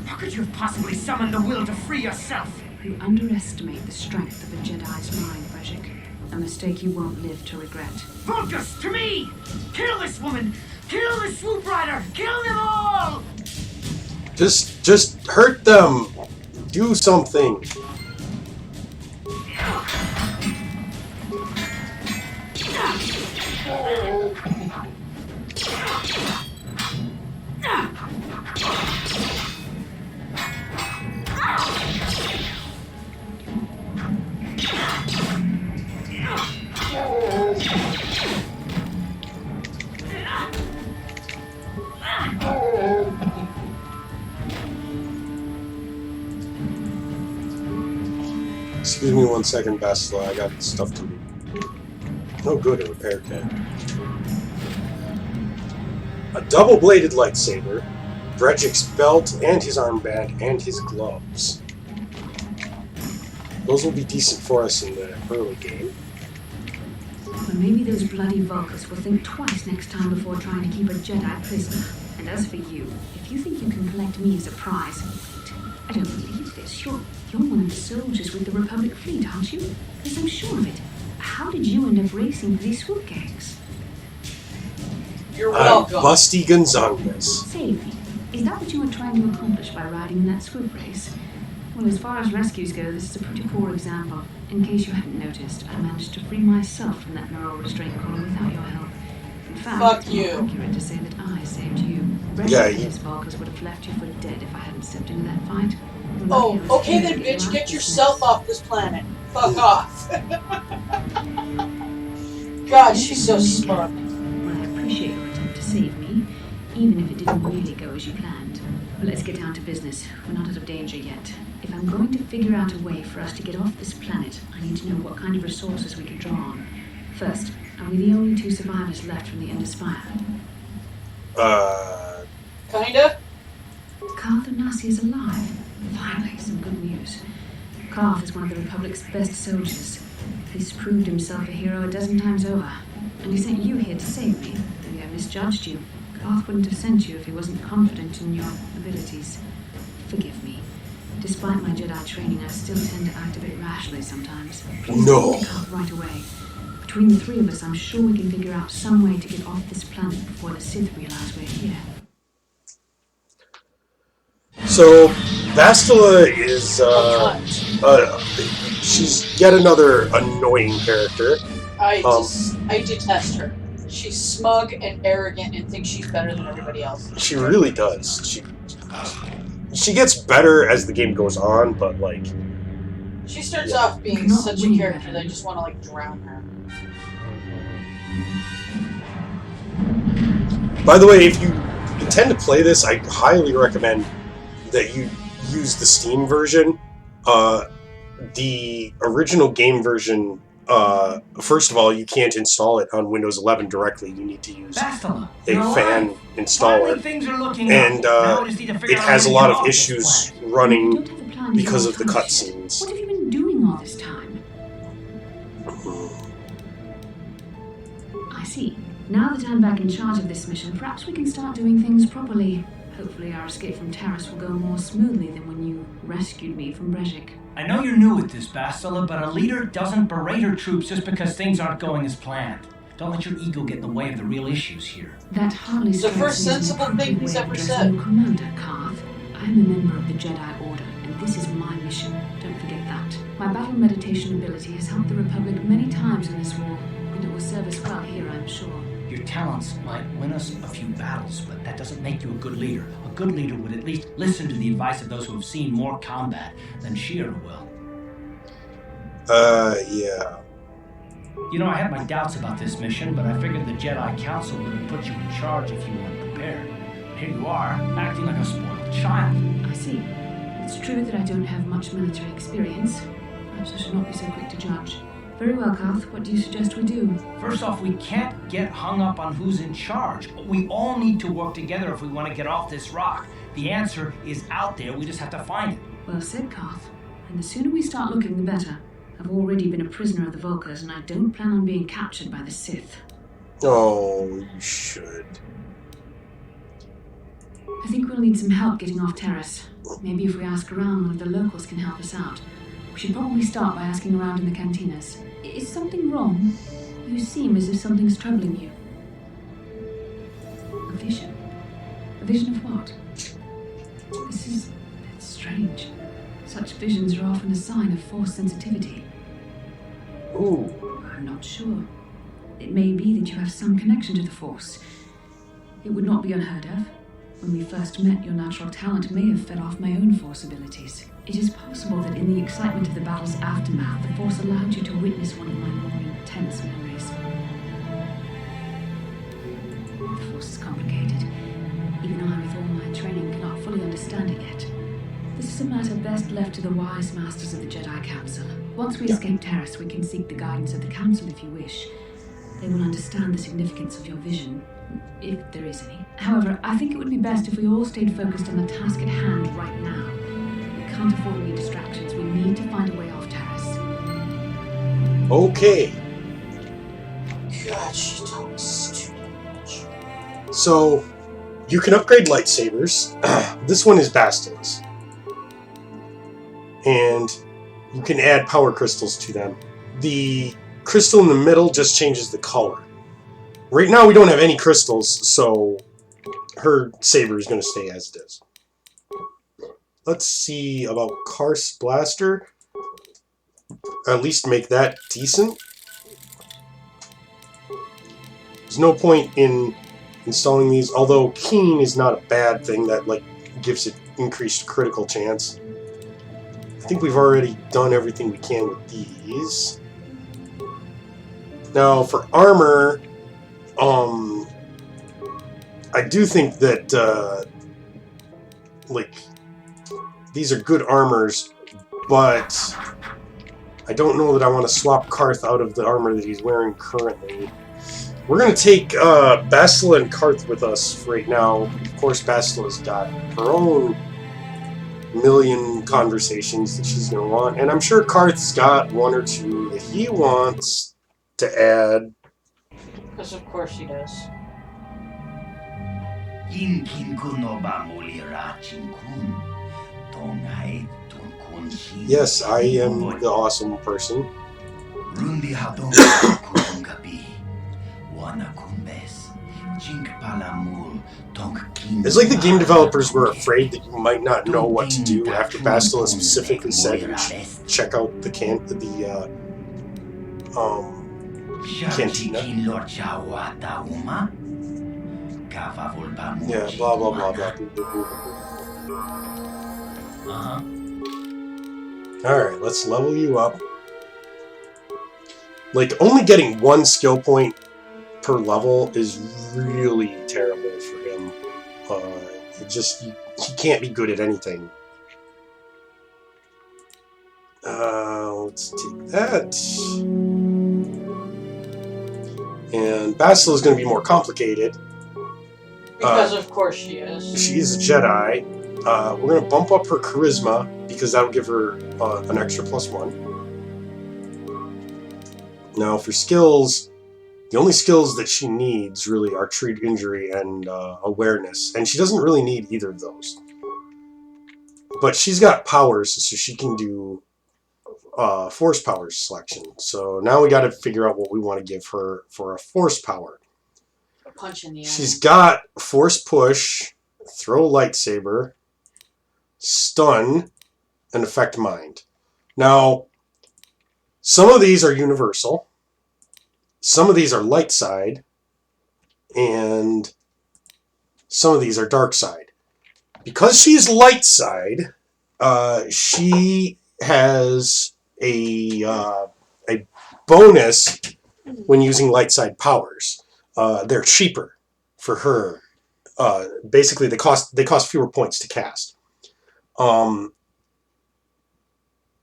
How could you have possibly summoned the will to free yourself? You underestimate the strength of a Jedi's mind, Brezhik. A mistake you won't live to regret. Vulcus, to me! Kill this woman! Kill the swoop rider! Kill them all! Just hurt them! Do something! Excuse me 1 second, Bastilla. I got stuff to do. Oh, good, a repair kit. A double-bladed lightsaber, Brejik's belt, and his armband, and his gloves. Those will be decent for us in the early game. Well, maybe those bloody Vulcans will think twice next time before trying to keep a Jedi prisoner. And as for you, if you think you can collect me as a prize, I don't believe this. You're one of the soldiers with the Republic fleet, aren't you? Yes, I'm sure of it. How did you end up racing for these swoop gangs? You're welcome. I'm Busty Gonzalez. Save me. Is that what you were trying to accomplish by riding in that swoop race? Well, as far as rescues go, this is a pretty poor example. In case you hadn't noticed, I managed to free myself from that neural restraint collar without your help. In fact, fuck you. It's accurate to say that I saved you. Yeah, These Vulcans would have left you for dead if I hadn't stepped into that fight. Oh, okay then, bitch. Get yourself off this planet. Fuck off. God, she's so smart. Well, I appreciate your attempt to save me, even if it didn't really go as you planned. But let's get down to business. We're not out of danger yet. If I'm going to figure out a way for us to get off this planet, I need to know what kind of resources we can draw on. First, are we the only 2 survivors left from the Endless Fire? Kinda? Karth Onasi is alive. Finally, some good news. Karth is one of the Republic's best soldiers. He's proved himself a hero a dozen times over. And he sent you here to save me. Maybe I misjudged you. Karth wouldn't have sent you if he wasn't confident in your abilities. Forgive me. Despite my Jedi training, I still tend to act a bit rashly sometimes. Please No. take Karth right away. Between the 3 of us, I'm sure we can figure out some way to get off this planet before the Sith realize we're here. So, Bastilla is, she's yet another annoying character. I detest her. She's smug and arrogant and thinks she's better than everybody else. She really does. She gets better as the game goes on, but, like... She starts off being such a character that I just want to, like, drown her. By the way, if you intend to play this, I highly recommend that you use the Steam version. The original game version, first of all, you can't install it on Windows 11 directly. You need to use Bastilla, a fan installer. And it has a lot of issues running because of the cutscenes. What have you been doing all this time? I see. Now that I'm back in charge of this mission, perhaps we can start doing things properly. Hopefully our escape from Taris will go more smoothly than when you rescued me from Brejik. I know you're new at this, Bastilla, but a leader doesn't berate her troops just because things aren't going as planned. Don't let your ego get in the way of the real issues here. That hardly It's the first sensible thing he's ever said. Commander Karth, I'm a member of the Jedi Order, and this is my mission. Don't forget that. My battle meditation ability has helped the Republic many times in this war, and it will serve us well here, I'm sure. Your talents might win us a few battles, but that doesn't make you a good leader. A good leader would at least listen to the advice of those who have seen more combat than Shira will. Yeah. You know, I had my doubts about this mission, but I figured the Jedi Council would have put you in charge if you weren't prepared. Here you are, acting like a spoiled child. I see. It's true that I don't have much military experience. Perhaps I should not be so quick to judge. Very well, Karth. What do you suggest we do? First off, we can't get hung up on who's in charge. We all need to work together if we want to get off this rock. The answer is out there. We just have to find it. Well said, Karth. And the sooner we start looking, the better. I've already been a prisoner of the Vulcans, and I don't plan on being captured by the Sith. Oh, you should. I think we'll need some help getting off Taris. Maybe if we ask around, one of the locals can help us out. We should probably start by asking around in the cantinas. Is something wrong? You seem as if something's troubling you. A vision? A vision of what? It's strange. Such visions are often a sign of force sensitivity. Ooh. I'm not sure. It may be that you have some connection to the Force. It would not be unheard of. When we first met, your natural talent may have fed off my own Force abilities. It is possible that in the excitement of the battle's aftermath, the Force allowed you to witness one of my more intense memories. The Force is complicated. Even I, with all my training, cannot fully understand it yet. This is a matter best left to the wise masters of the Jedi Council. Once we escape Terrace, we can seek the guidance of the Council if you wish. They will understand the significance of your vision, if there is any. However, I think it would be best if we all stayed focused on the task at hand right now. We can't afford any distractions. We need to find a way off Terrace. Okay. God, she talks too much. So, you can upgrade lightsabers. This one is Bastilla's. And you can add power crystals to them. The crystal in the middle just changes the color. Right now we don't have any crystals, so her saber is going to stay as it is. Let's see about Karth's blaster. At least make that decent. There's no point in installing these, although Keen is not a bad thing. That gives it increased critical chance. I think we've already done everything we can with these. Now for armor, I do think that these are good armors, but I don't know that I want to swap Karth out of the armor that he's wearing currently. We're going to take Bastilla and Karth with us right now. Of course, Bastilla's got her own million conversations that she's going to want, and I'm sure Karth's got one or two that he wants to add. Because of course he does. Yes, I am the awesome person. It's like the game developers were afraid that you might not know what to do after Bastilla specifically said you should check out the cantina. Yeah, blah blah blah blah. Alright, let's level you up. Only getting one skill point per level is really terrible for him. He can't be good at anything. Let's take that. And Bastilla is going to be more complicated. Because of course she is. She's a Jedi. We're going to bump up her charisma, because that'll give her an extra +1. Now for skills, the only skills that she needs really are treat injury and awareness, and she doesn't really need either of those. But she's got powers, so she can do force power selection. So now we got to figure out what we want to give her for a force power. A punch in the eye. She's got force push, throw lightsaber, stun, and affect mind. Now, some of these are universal. Some of these are light side, and some of these are dark side. Because she's light side, she has a bonus when using light side powers. They're cheaper for her. Basically, they cost fewer points to cast.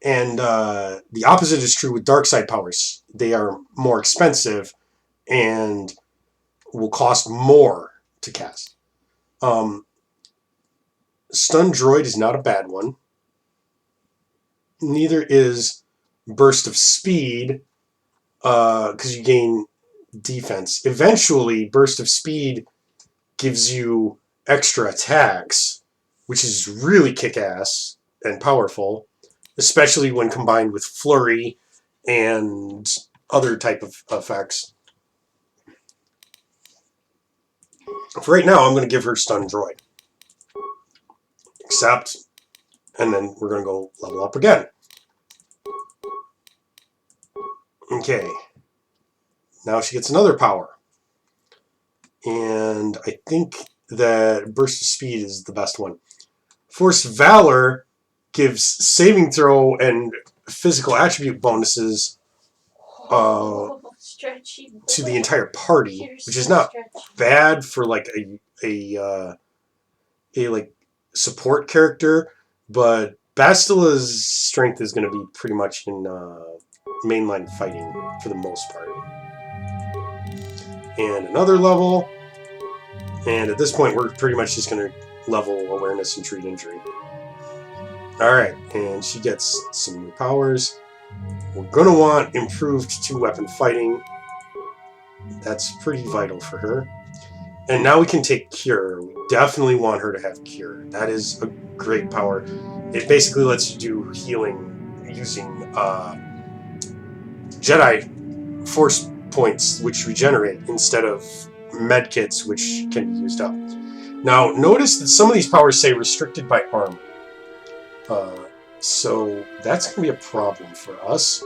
And the opposite is true with dark side powers. They are more expensive and will cost more to cast. Stun Droid is not a bad one. Neither is Burst of Speed, because you gain defense. Eventually, Burst of Speed gives you extra attacks, which is really kick-ass and powerful, especially when combined with Flurry and other type of effects. For right now, I'm going to give her Stun Droid. Accept, and then we're going to go level up again. Okay. Now she gets another power. And I think that Burst of Speed is the best one. Force Valor gives saving throw and physical attribute bonuses to the entire party, which is not bad for like a support character, But Bastilla's strength is going to be pretty much in mainline fighting for the most part. And another level. And at this point, we're pretty much just going to level awareness and treat injury. Alright, and she gets some new powers. We're going to want improved 2-weapon fighting. That's pretty vital for her. And now we can take Cure. We definitely want her to have Cure. That is a great power. It basically lets you do healing using Jedi Force points, which regenerate, instead of medkits, which can be used up. Now, notice that some of these powers say restricted by armor. So that's going to be a problem for us.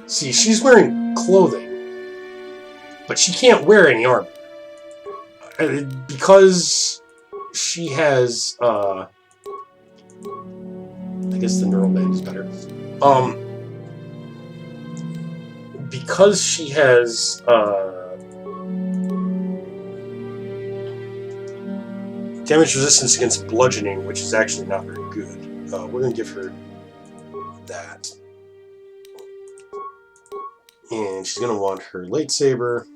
See, she's wearing clothing, but she can't wear any armor. Because she has, I guess the neural band is better. Because she has, damage resistance against bludgeoning, which is actually not very good. We're going to give her that. And she's going to want her lightsaber.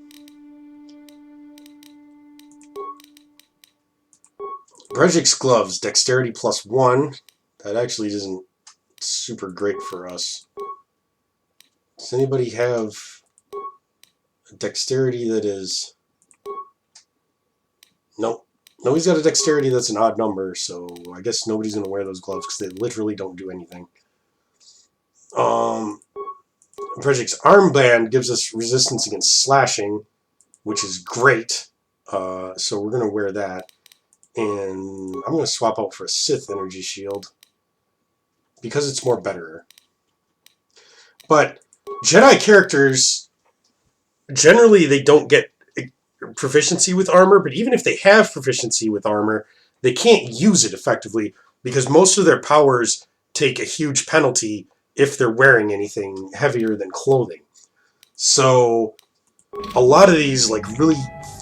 Brejik's gloves, dexterity +1. That actually isn't super great for us. Does anybody have a dexterity that is... Nope. Nobody's got a dexterity that's an odd number, so I guess nobody's going to wear those gloves because they literally don't do anything. Brejik's armband gives us resistance against slashing, which is great. So we're going to wear that. And I'm going to swap out for a Sith energy shield because it's more better. But Jedi characters, generally they don't get proficiency with armor, but even if they have proficiency with armor, they can't use it effectively because most of their powers take a huge penalty if they're wearing anything heavier than clothing. So a lot of these like really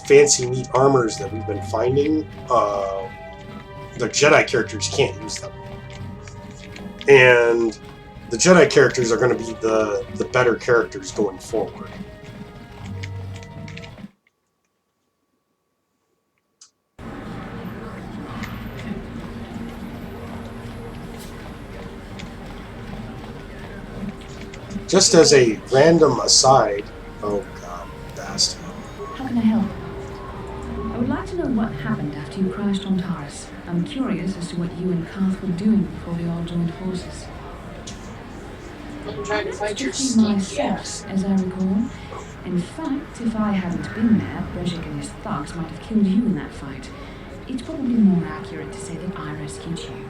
fancy neat armors that we've been finding, the Jedi characters can't use them. And the Jedi characters are going to be the better characters going forward. Just as a random aside, oh god, Bastilla. How can I help? I would like to know what happened after you crashed on Taurus. I'm curious as to what you and Karth were doing before we all joined forces. I'm trying to find your Strictly my stinky fault, ass. as I recall. In fact, if I hadn't been there, Brejik and his thugs might have killed you in that fight. It's probably more accurate to say that I rescued you.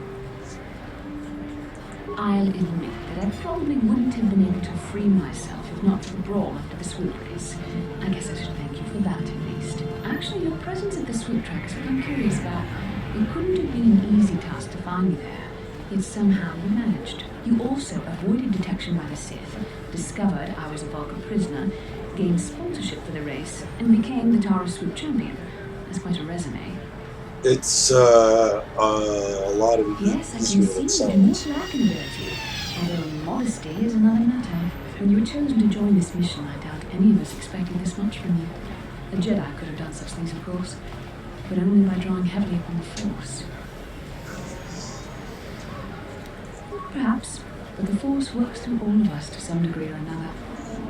I'll admit that I probably wouldn't have been able to free myself if not for the brawl after the swoop race. I guess I should thank you for that, at least. Actually, your presence at the swoop track is what I'm curious about. It couldn't have been an easy task to find you there, yet somehow you managed. You also avoided detection by the Sith, discovered I was a Vulcan prisoner, gained sponsorship for the race, and became the Taurus swoop champion. That's quite a resume. It's a lot of Yes, I easier can than see it you sounds. do lack in ability. Although modesty is another matter. When you were chosen to join this mission, I doubt any of us expected this much from you. A Jedi could have done such things, of course, but only by drawing heavily upon the Force. Perhaps, but the Force works through all of us to some degree or another.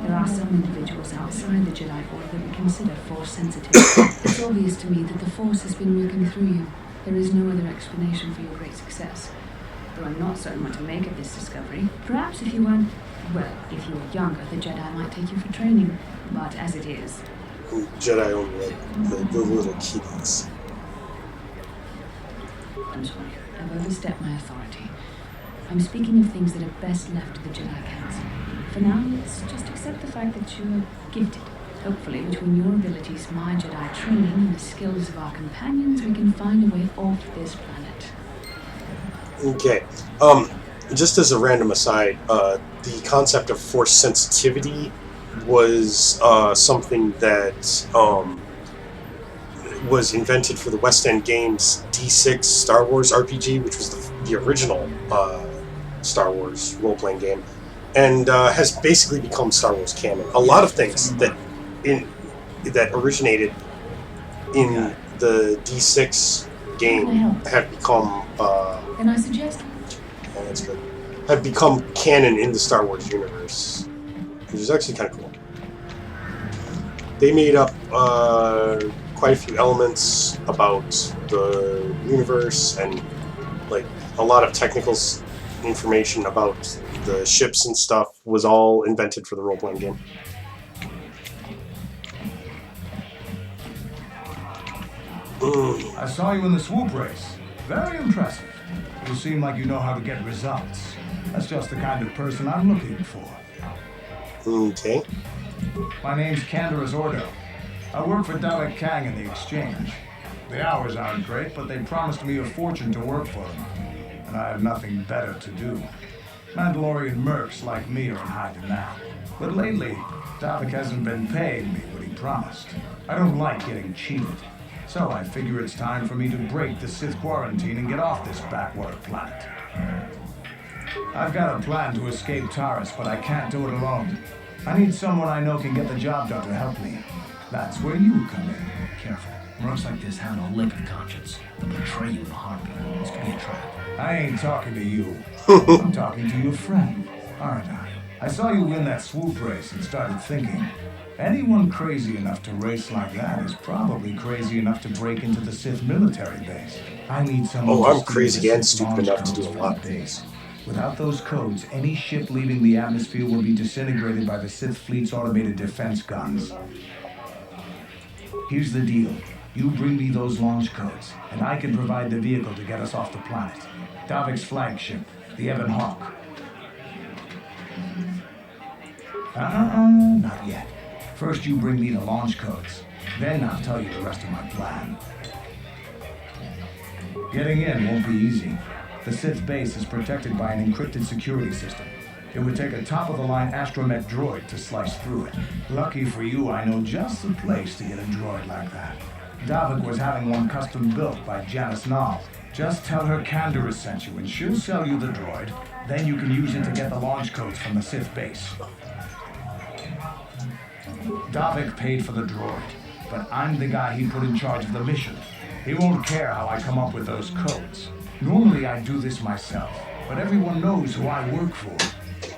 There are some individuals outside the Jedi Order that we consider Force sensitive. It's obvious to me that the Force has been working through you. There is no other explanation for your great success. Though I'm not certain what to make of this discovery. Perhaps if you weren't, well, if you were younger, the Jedi might take you for training. But as it is... Jedi only like the little kiddies. I'm sorry, I've overstepped my authority. I'm speaking of things that are best left to the Jedi Council. For now, let's just accept the fact that you're gifted. Hopefully, between your abilities, my Jedi training, and the skills of our companions, we can find a way off this planet. Okay. Just as a random aside, the concept of Force sensitivity was something that was invented for the West End Games D6 Star Wars RPG, which was the original Star Wars role-playing game, and has basically become Star Wars canon. A lot of things that originated in the D6 game have become Then I suggest. oh, that's good. Have become canon in the Star Wars universe, which is actually kind of cool. They made up quite a few elements about the universe, and like a lot of technical information about the ships and stuff was all invented for the role-playing game. I saw you in the swoop race. Very impressive. You seem like you know how to get results. That's just the kind of person I'm looking for. Okay. My name's Canderous Ordo. I work for Dalek Kang in the Exchange. The hours aren't great, but they promised me a fortune to work for them. And I have nothing better to do. Mandalorian mercs like me are in high demand. But lately, Dalek hasn't been paying me what he promised. I don't like getting cheated. So I figure it's time for me to break the Sith quarantine and get off this backwater planet. I've got a plan to escape Taris, but I can't do it alone. I need someone I know can get the job done to help me. That's where you come in. Careful. Mercs like this have no lick of conscience. They'll betray you in a heartbeat. This could be a trap. I ain't talking to you. I'm talking to your friend, aren't I? I saw you win that swoop race and started thinking, anyone crazy enough to race like that is probably crazy enough to break into the Sith military base. I need someone. Oh, I'm crazy and stupid enough to do a lot of things. Without those codes, any ship leaving the atmosphere will be disintegrated by the Sith fleet's automated defense guns. Here's the deal. You bring me those launch codes, and I can provide the vehicle to get us off the planet. Davik's flagship, the Ebon Hawk. Not yet. First you bring me the launch codes. Then I'll tell you the rest of my plan. Getting in won't be easy. The Sith base is protected by an encrypted security system. It would take a top-of-the-line astromech droid to slice through it. Lucky for you, I know just the place to get a droid like that. Davik was having one custom built by Janice Nall. Just tell her Canderous sent you and she'll sell you the droid. Then you can use it to get the launch codes from the Sith base. Davik paid for the droid, but I'm the guy he put in charge of the mission. He won't care how I come up with those codes. Normally I do this myself, but everyone knows who I work for.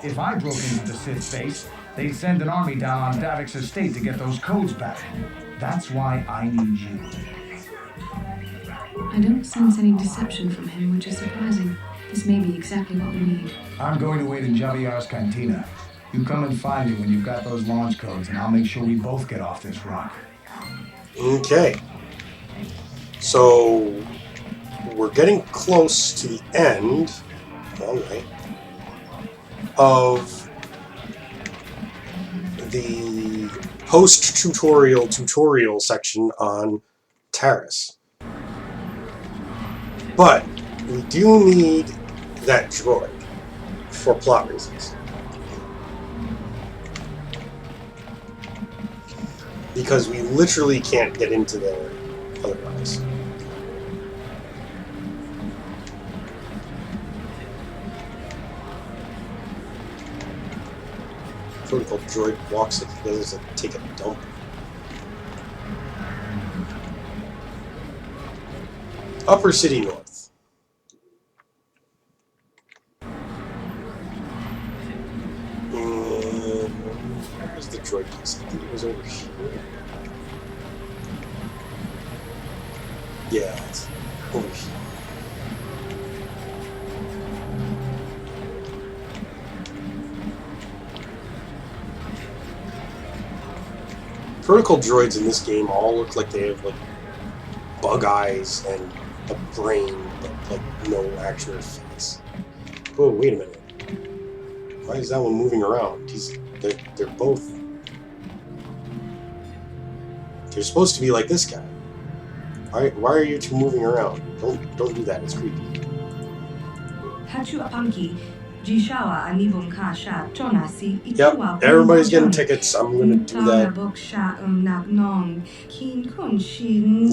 If I broke into the Sith base, they'd send an army down on Davik's estate to get those codes back. That's why I need you. I don't sense any deception from him, which is surprising. This may be exactly what we need. I'm going to wait in Javiar's cantina. You come and find me when you've got those launch codes, and I'll make sure we both get off this rock. Okay. So, we're getting close to the end, alright, of the post-tutorial section on Taris. But we do need that droid for plot reasons. Because we literally can't get into there otherwise. Protocol droid walks like he does to take a dump. Upper City North. Where's the droid piece? I think it was over here. Yeah, it's over here. Protocol droids in this game all look like they have like bug eyes and a brain, but like no actual face. Oh, wait a minute. Why is that one moving around? They're both. They're supposed to be like this guy. Why are you two moving around? Don't do that. It's creepy. Hachu Apanki, Yep, everybody's getting tickets. I'm gonna do that.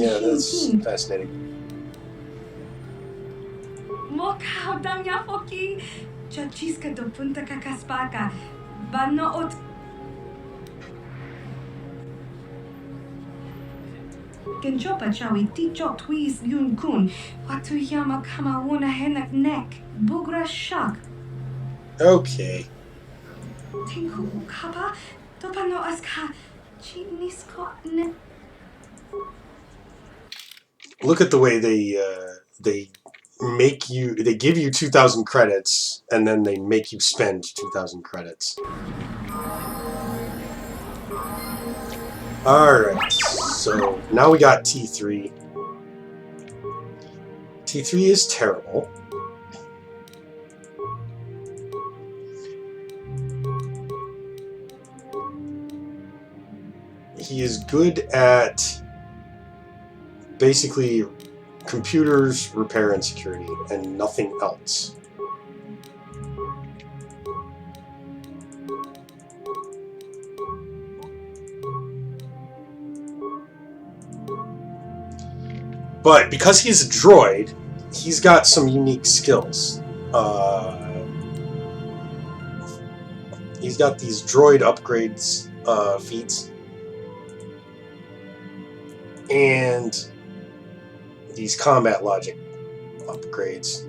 Yeah, that's fascinating. Genchopa chawi tichok twis yun kun. Watuyama kama wona henak nek. Bugra shak. Okay. Tinku kapa. Topano aska. Chinisko ne. Look at the way they give you 2,000 credits and then they make you spend 2,000 credits. Alright, so now we got T3. T3 is terrible. He is good at basically computers, repair, and security, and nothing else. But because he's a droid, he's got some unique skills. He's got these droid upgrades feats. And these combat logic upgrades.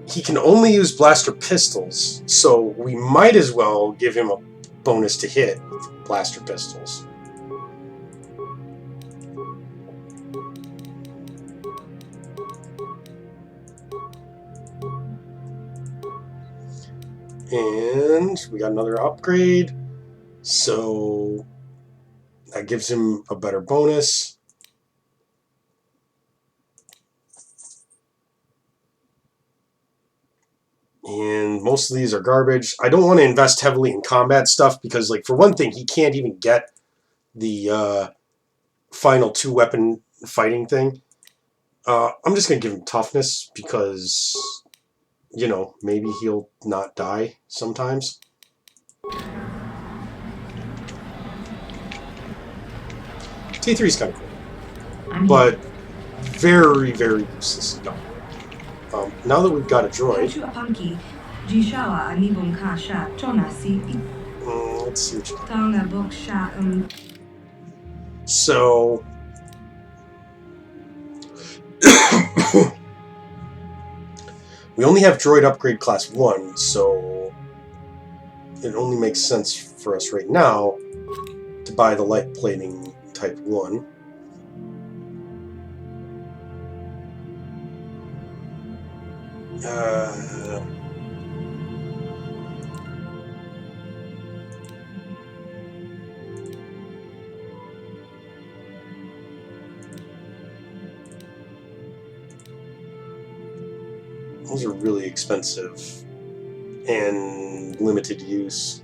He can only use blaster pistols, so we might as well give him a bonus to hit with blaster pistols. And we got another upgrade, so that gives him a better bonus. And most of these are garbage. I don't want to invest heavily in combat stuff because, like, for one thing, he can't even get the final 2-weapon fighting thing. I'm just going to give him toughness because, you know, maybe he'll not die sometimes. T3 is kind of cool, but very, very useless to go. Now that we've got a droid, let's see what you got. So, we only have droid upgrade class 1, so it only makes sense for us right now to buy the light plating type 1. Those are really expensive and limited use,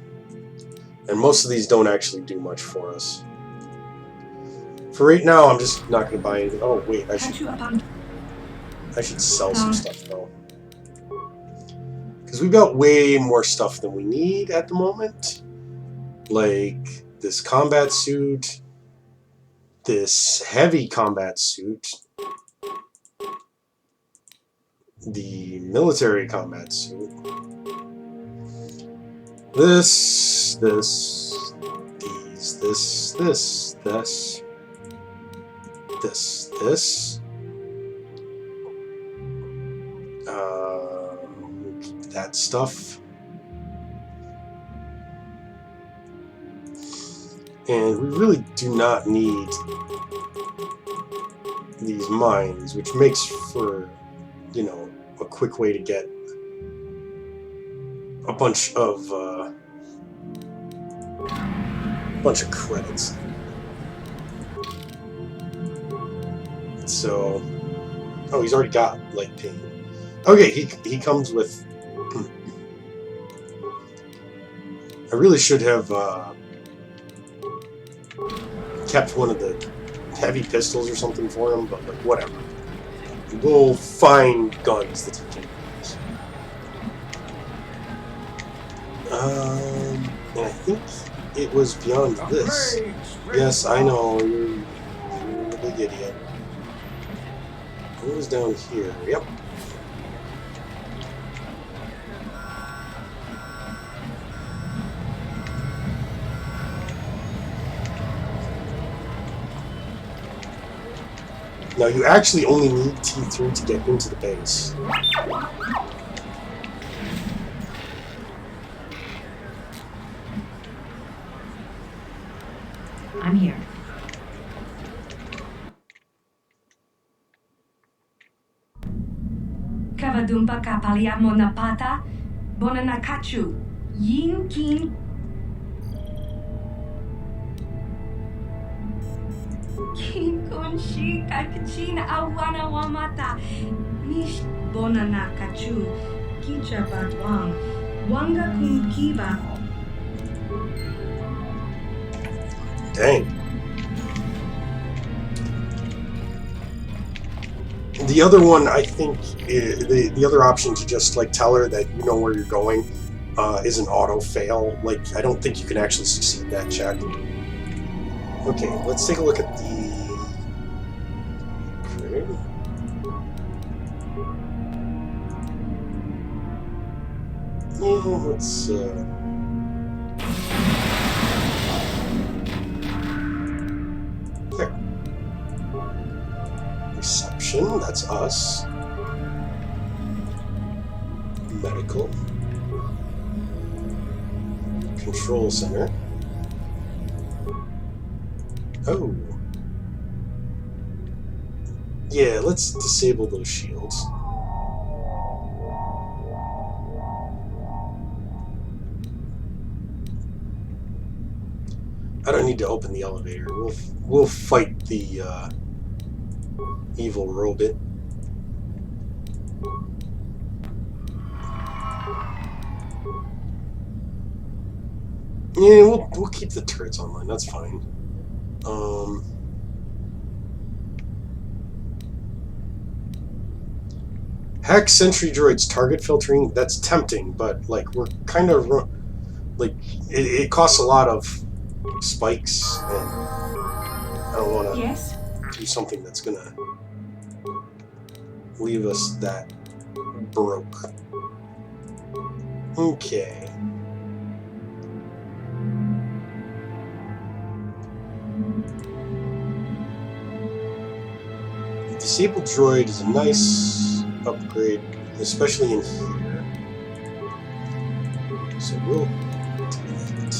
and most of these don't actually do much for us. For right now, I'm just not going to buy anything. Oh wait, I should sell some stuff though, because we've got way more stuff than we need at the moment, like this combat suit, this heavy combat suit, the military combat suit, this, that stuff, and we really do not need these mines, which makes for, you know, a quick way to get a bunch of credits. So, oh, he's already got light paint. Okay, he comes with. I really should have kept one of the heavy pistols or something for him, but like whatever. We'll find guns that he can use. And I think it was beyond this. Yes, I know. You're a big idiot. It was down here. Yep. Now, you actually only need T3 to get into the base. I'm here. Kavadumpa kapaliamo napata, bonanakachu, yin kin. Kin kun shi kakachin awana wamata, nish bonanakachu, kicha batwang, wanga kun kiba. Dang. The other one, I think, the other option to just like tell her that you know where you're going is an auto fail. Like, I don't think you can actually succeed that check. Okay, let's take a look at the. Okay. Yeah, let's. There. Reception, that's us. Medical. Control center. Oh. Yeah, let's disable those shields. I don't need to open the elevator. We'll fight the evil robot. Yeah, we'll keep the turrets online. That's fine. Hack sentry droids target filtering. That's tempting, but like we're kind of like it costs a lot of spikes, and I don't want to do something that's gonna leave us that broke. Okay. Disabled droid is a nice upgrade, especially in here. So we'll do that.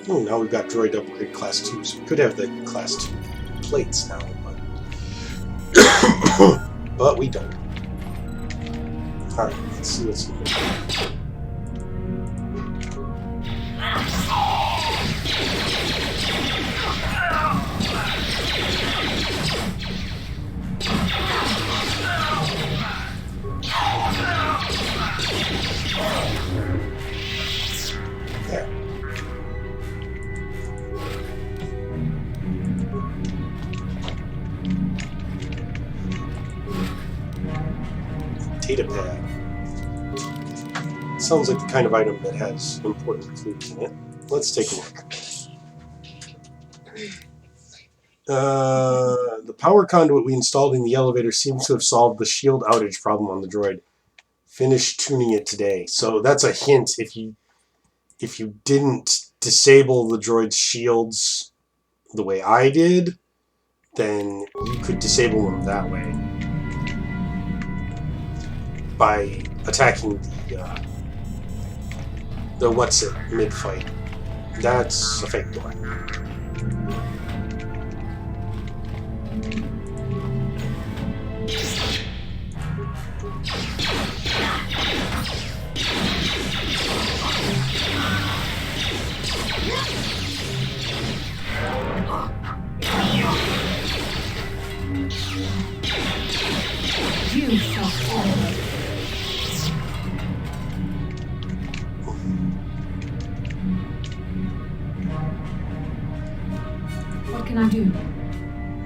Oh, now we've got droid upgrade class 2, so we could have the class 2 plates now, but we don't. Alright, let's see what's in here. Data pad. Sounds like the kind of item that has important clues in it. Let's take a look. The power conduit we installed in the elevator seems to have solved the shield outage problem on the droid. Finish tuning it today. So that's a hint. If you didn't disable the droid's shields the way I did, then you could disable them that way by attacking the what's it mid-fight. That's a fake door. You shall fall.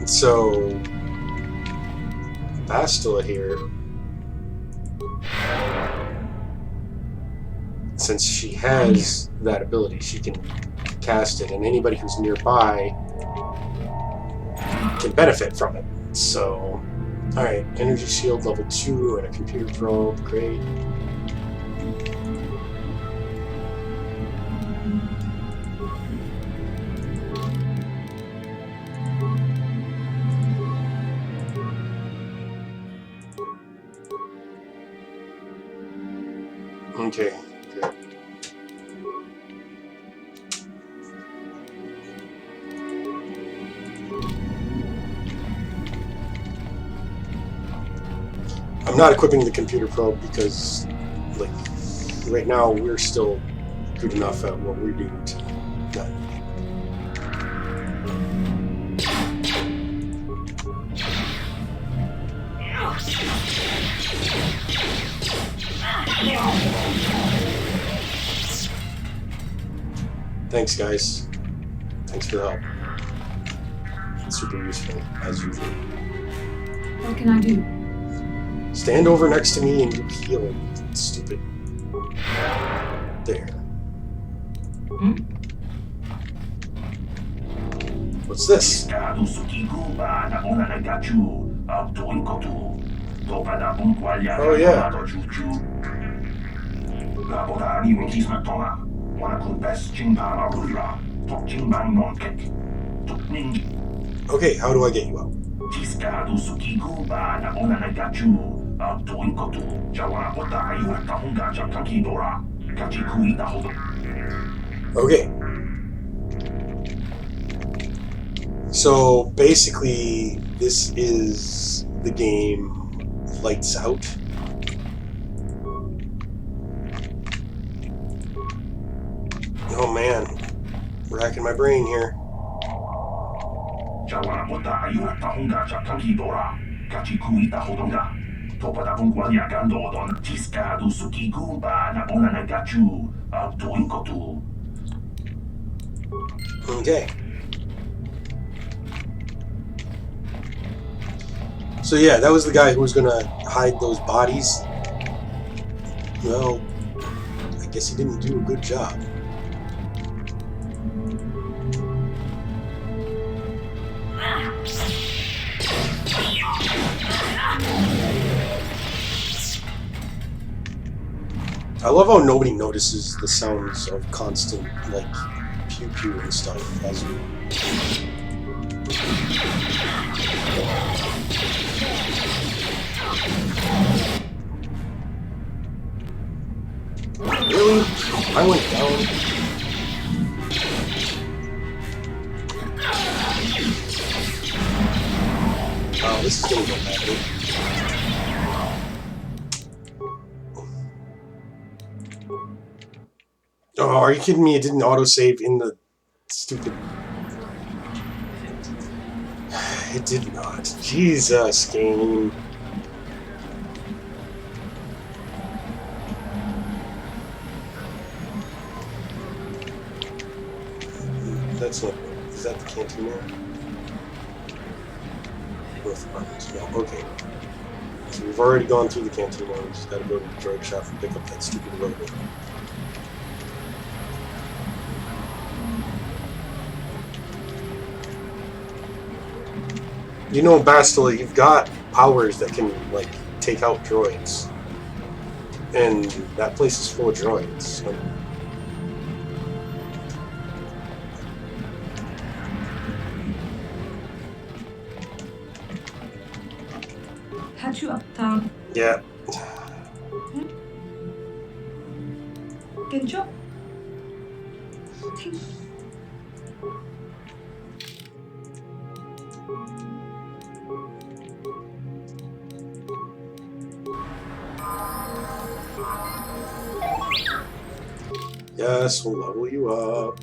So Bastilla here, since she has that ability, she can cast it, and anybody who's nearby can benefit from it. So, alright, energy shield level 2 and a computer probe, great. Okay, good. I'm not equipping the computer probe because, like, right now we're still good enough at what we're doing to not need it. Thanks, guys. Thanks for the help. It's super useful, as usual. What can I do? Stand over next to me and you heal. Stupid. There. What's this? Oh, yeah. Okay, how do I get you out? Okay. So basically, this is the game Lights Out. Oh man, racking my brain here. Okay. So yeah, that was the guy who was gonna hide those bodies. Well, I guess he didn't do a good job. I love how nobody notices the sounds of constant, like, pew-pew and stuff as you... Really? I went down. Oh, this is gonna go badly. Oh, are you kidding me? It didn't autosave in the stupid... It did not. Jesus, game. That's not... Is that the cantina? Both apartments. No, okay. So we've already gone through the cantina. We just gotta go to the droid shop and pick up that stupid robot. You know, Bastilla, you've got powers that can, like, take out droids. And that place is full of droids. So. Had you uptown? Yeah. Good job. Yes, we'll level you up.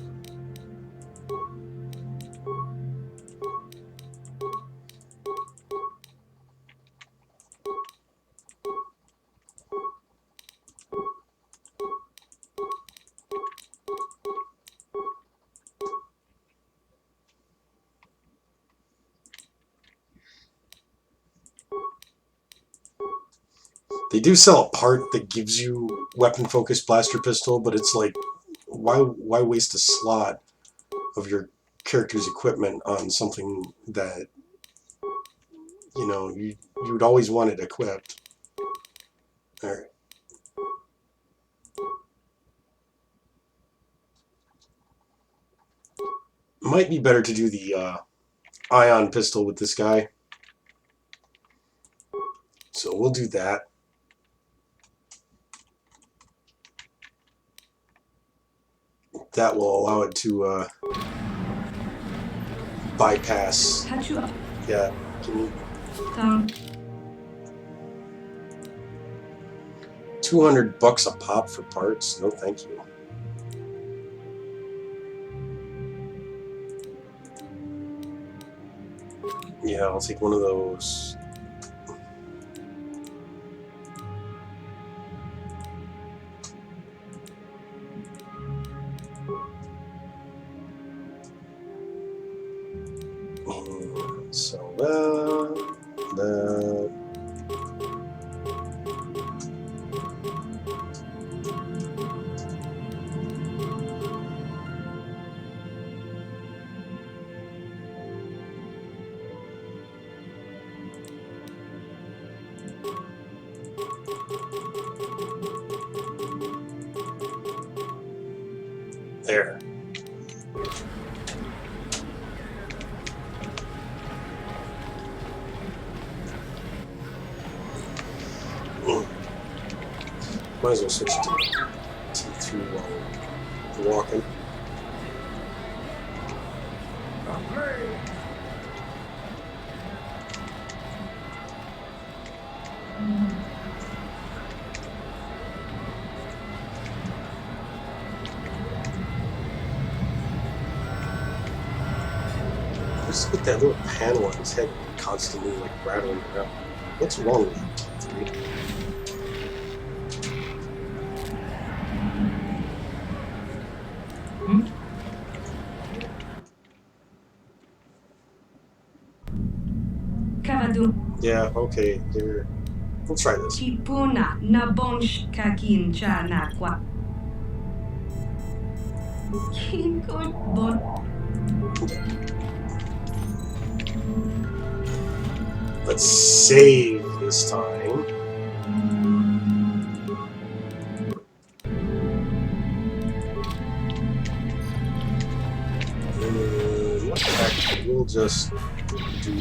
They do sell a part that gives you weapon-focused blaster pistol, but it's like, why waste a slot of your character's equipment on something that, you know, you'd always want it equipped. Alright. Might be better to do the ion pistol with this guy. So we'll do that. That will allow it to bypass. Yeah. $200 a pop for parts? No, thank you. Yeah, I'll take one of those. So that. There. Might as well switch to T2 while walking. Just with that little panel on his head constantly like rattling around. What's wrong with you, T3? Yeah, okay, here. We'll try this. Kipuna na bonsh kakin chana kwa. Let's save this time. What the heck? We'll just do.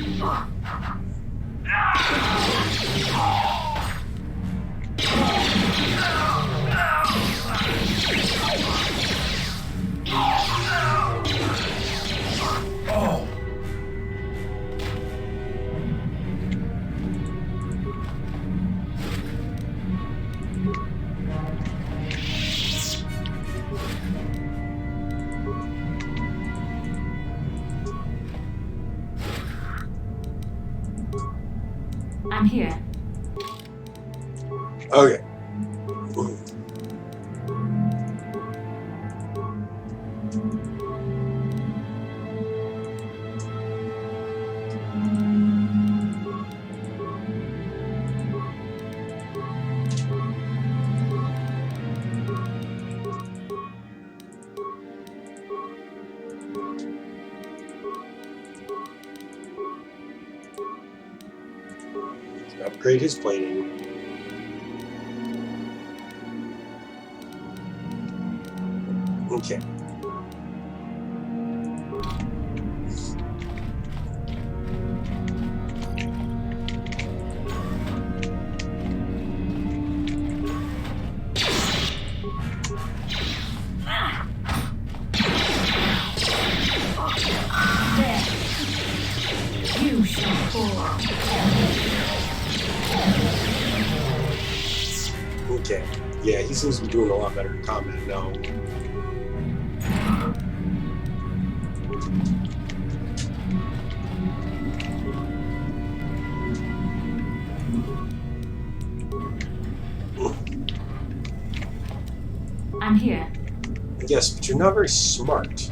I'm here. Okay. Upgrade his plating. Okay. You shall fall. Okay. Yeah, he seems to be doing a lot better in combat now. I'm here. Yes, but you're not very smart.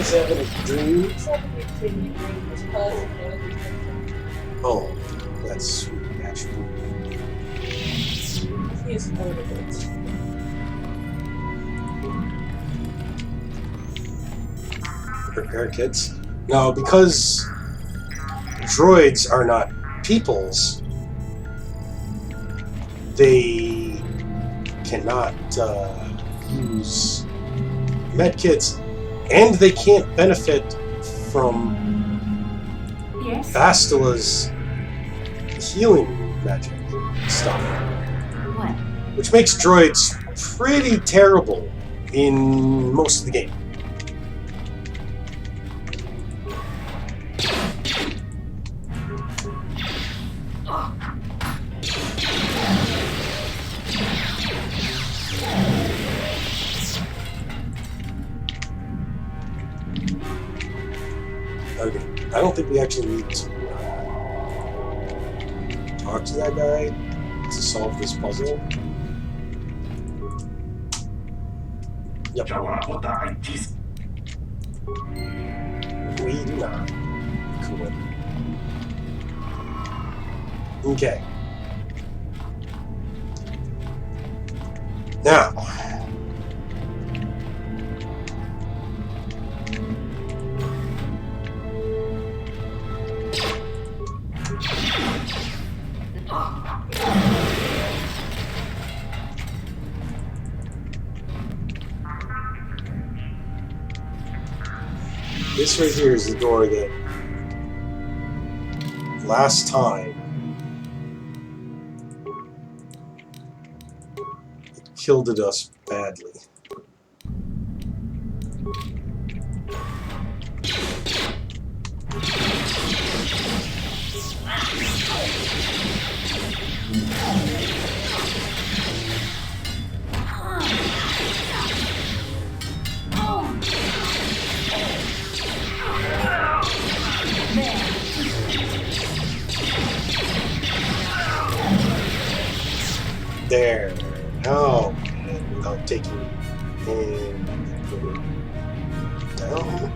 He's having a dream. He's having a kidney dream. His cousin knows. Oh, that's sweet, actually. He is heard of it. Repair kits? No, because droids are not peoples, they cannot use medkits, and they can't benefit from Bastilla's healing magic stuff. What? Which makes droids pretty terrible in most of the game. Okay, I don't think we actually need to talk to that guy to solve this puzzle. Yep. We do not. Cool. Okay. Now. This right here is the door that last time it killed at us badly. There. Oh, and without taking and put it down.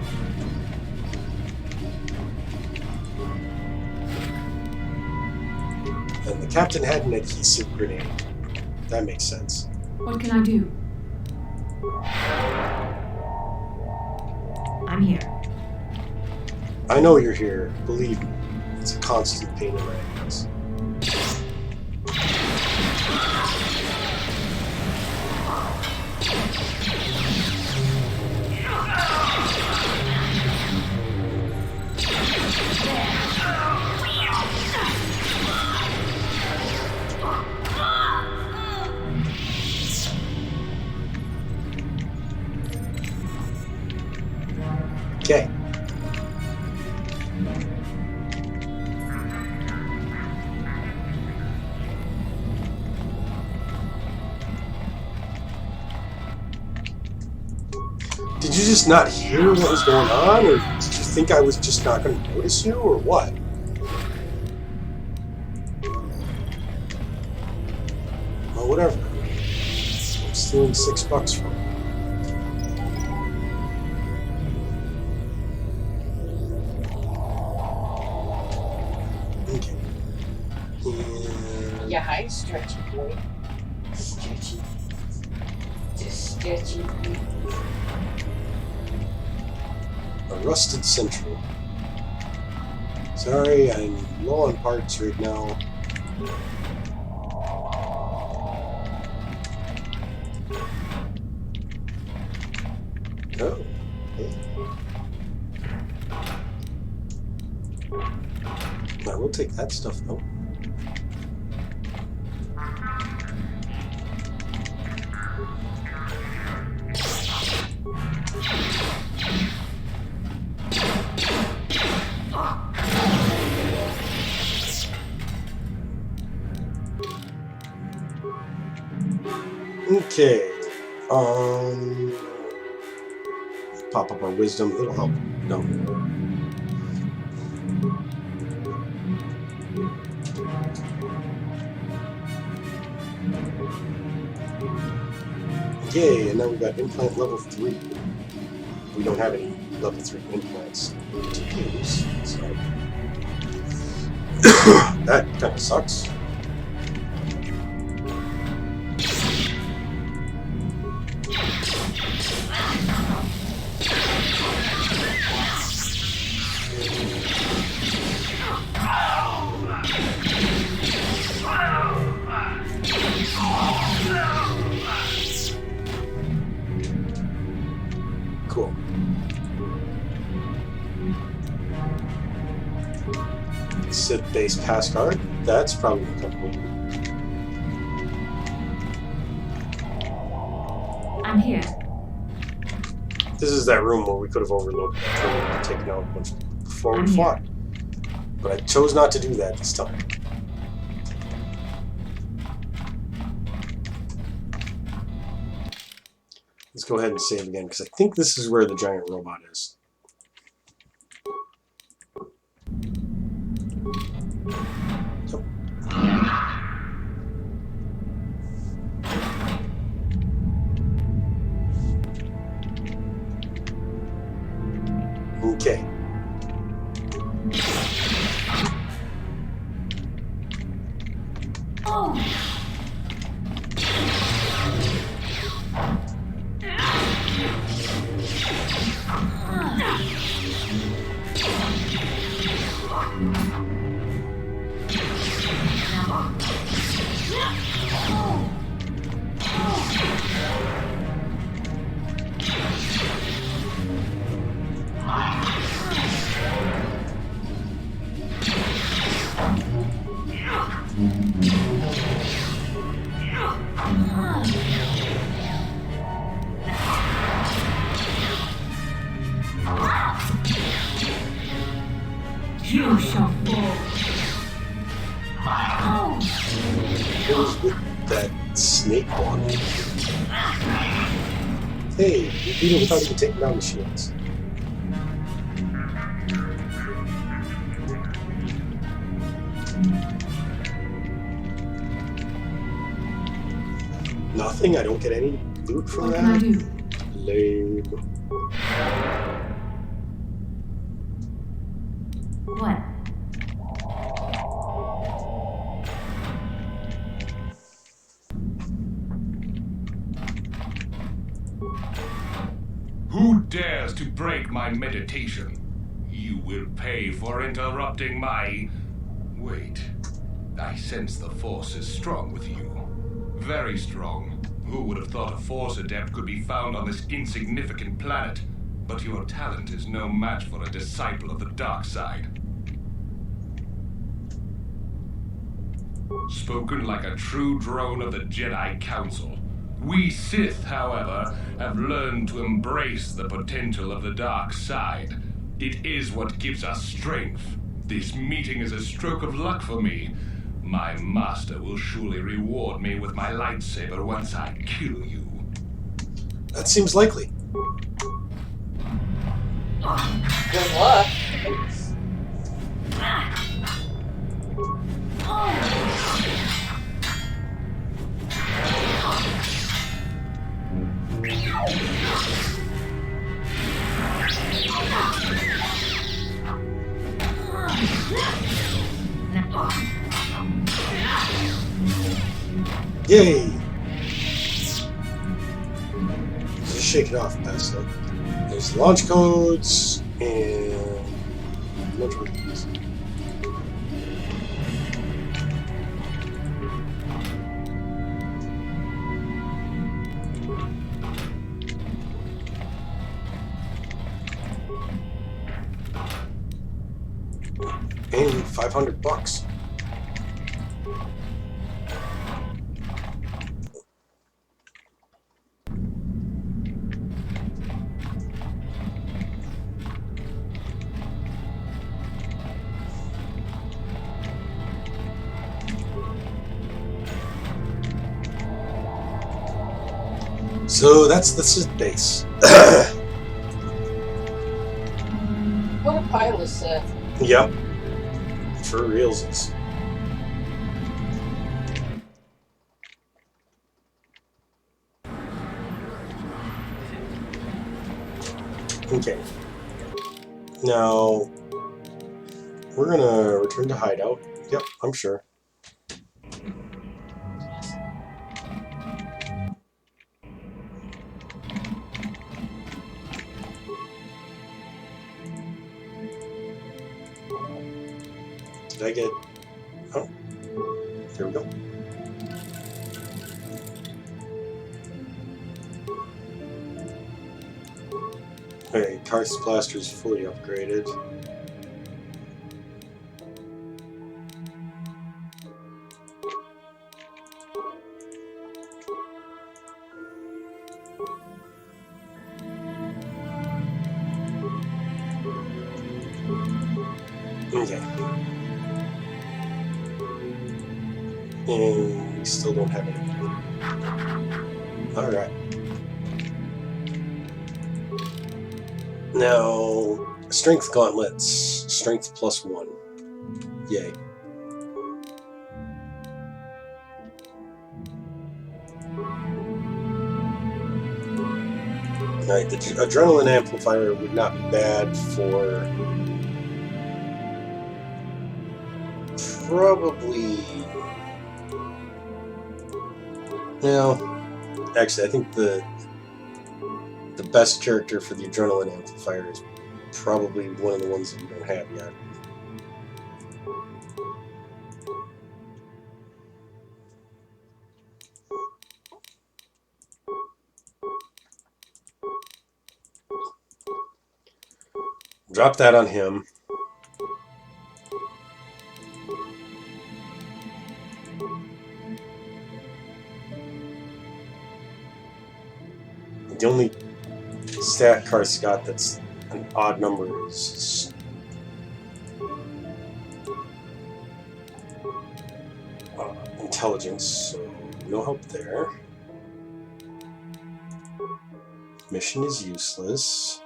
And the captain had an adhesive grenade. That makes sense. What can I do? I'm here. I know you're here. Believe me. It's a constant pain in my ass. Okay. Did you just not hear what was going on, or did you think I was just not going to notice you, or what? Well, whatever. I'm stealing $6 from you. Yeah, hi, stretchy boy. Stretchy. Just stretchy. A rusted sentry. Sorry, I'm low on parts right now. Oh. Okay. I will take that stuff though. Okay, pop up our wisdom, it'll help. No. Yay, and now we got implant level 3. We don't have any level 3 implants to use. So that kind of sucks. Cool. Sith base pass card. That's probably the company. I'm here. This is that room where we could have overlooked and taken out a bunch before we fought. But I chose not to do that this time. Let's go ahead and save again, because I think this is where the giant robot is. Okay. You shall fall. What was with that snake one? Hey, you beat him without even taking down the shields. Nothing? I don't get any loot from that? What can I do? Lame. What? Who dares to break my meditation? You will pay for interrupting my... Wait. I sense the Force is strong with you. Very strong. Who would have thought a Force adept could be found on this insignificant planet? But your talent is no match for a disciple of the dark side. Spoken like a true drone of the Jedi Council. We Sith, however, have learned to embrace the potential of the dark side. It is what gives us strength. This meeting is a stroke of luck for me. My master will surely reward me with my lightsaber once I kill you. That seems likely. Good luck. Yay! Just shake it off, Bastilla. There's launch codes and launch codes. And $500. So that's the Sith base. What a pile of Sith. Yep. For realsies. Okay. Now, we're gonna return to hideout. Yep, I'm sure. Did I get... Oh, here we go. Okay, Karth's blaster is fully upgraded. Okay. And we still don't have any. Alright. Now, strength gauntlets. Strength +1. Yay. Alright, the adrenaline amplifier would not be bad for probably... Well, actually, I think the best character for the adrenaline amplifier is probably one of the ones that we don't have yet. Drop that on him. The only stat Karth's got that's an odd number is intelligence, so no help there. Mission is useless.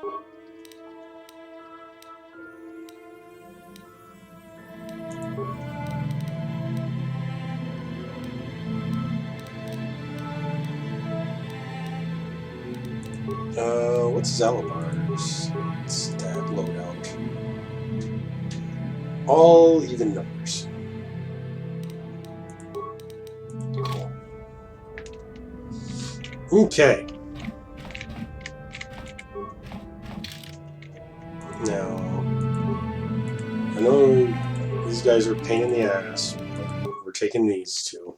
What's Zalabar's stat loadout? All even numbers. Cool. Okay. Now, I know these guys are a pain in the ass, but we're taking these two.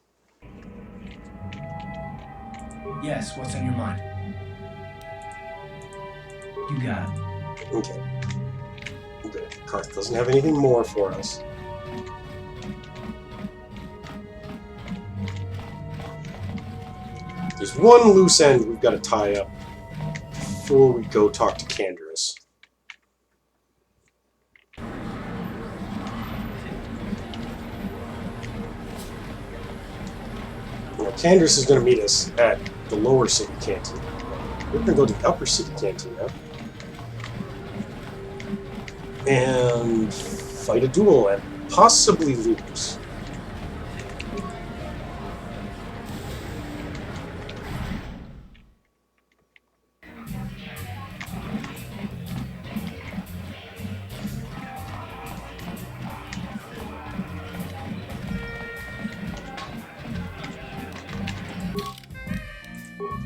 Yes, what's on your mind? You got it. Okay. Good. Karth doesn't have anything more for us. There's one loose end we've got to tie up before we go talk to Canderous. Now, Canderous is going to meet us at the lower city canteen. We're going to go to the upper city canteen now. And fight a duel and possibly lose.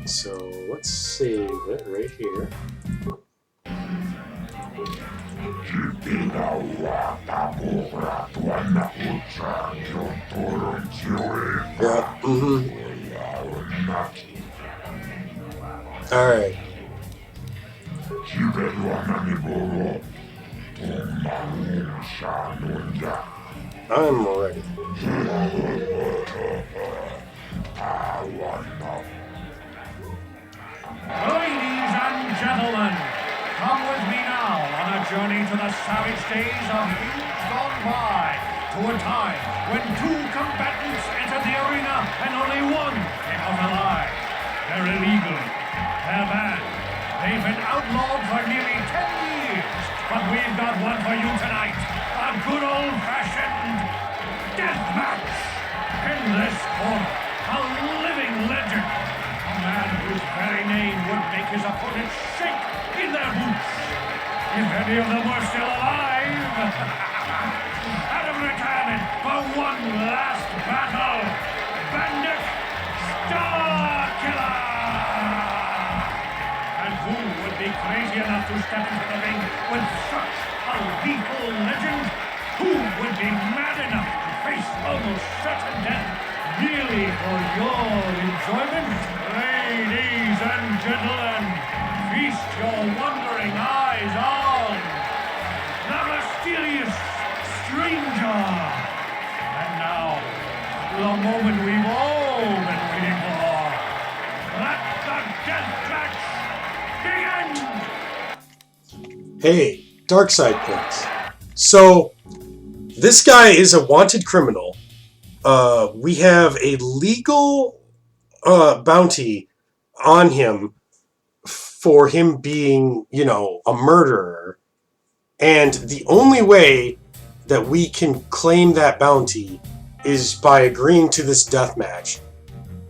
So let's save it right here. Yeah, Alright. I'm ready. Ladies and gentlemen, come with me now on a journey to the savage days of years gone by, to a time when two combatants entered the arena and only one came out alive. They're illegal. They're banned. They've been outlawed for nearly 10 years, but we've got one for you tonight. A good old-fashioned death match. In this corner, a living legend. A man whose very name would make his opponents shake in their boots. if any of them were still alive. Out of retirement for one last battle, Bandit Starkiller! And who would be crazy enough to step into the ring with such a lethal legend? Who would be mad enough to face almost certain death merely for your enjoyment? Ladies and gentlemen, feast your wondering eyes on the mysterious stranger. And now, the moment we've all been waiting for. Let the death match begin! Hey, dark side points. So, this guy is a wanted criminal. We have a legal bounty on him for him being, you know, a murderer. And the only way that we can claim that bounty is by agreeing to this death match.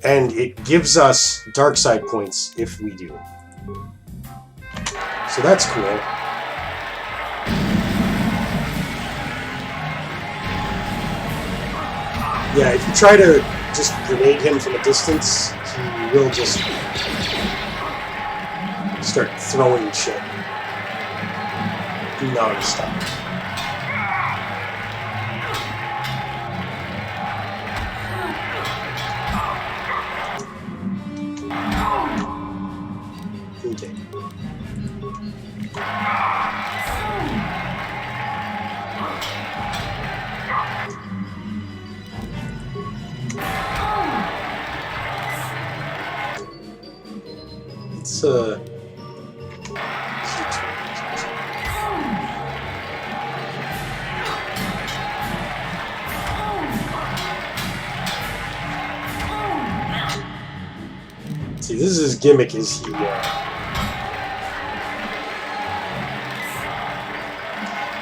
And it gives us dark side points if we do. So that's cool. Yeah, if you try to just grenade him from a distance, he will just start throwing shit. Non-stop. Okay. It's see, this is his gimmick, is he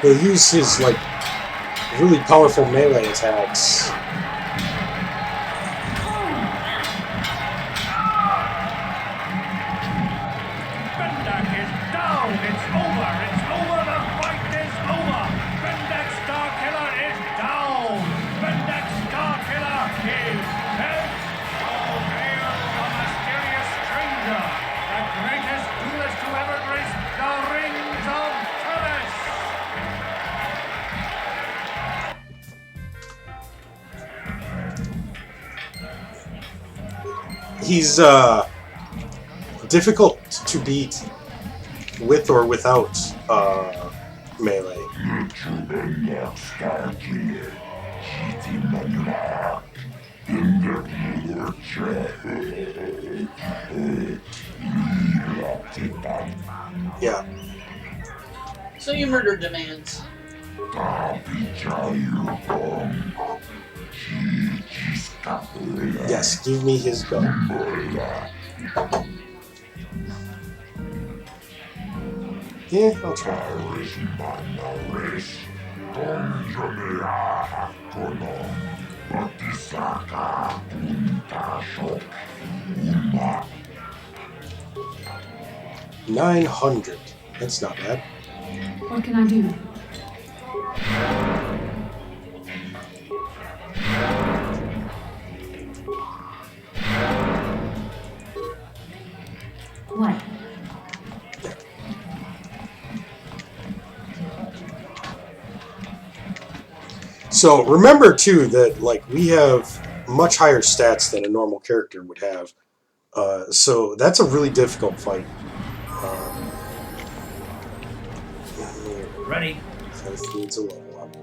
he'll use his like really powerful melee attacks. He's difficult to beat with or without melee. Yeah. So you murdered demands. Yes, give me his gun. Yeah, I'll try. $900. That's not bad. What can I do? What? So remember too that like we have much higher stats than a normal character would have. So that's a really difficult fight. Ready? Health needs a level up.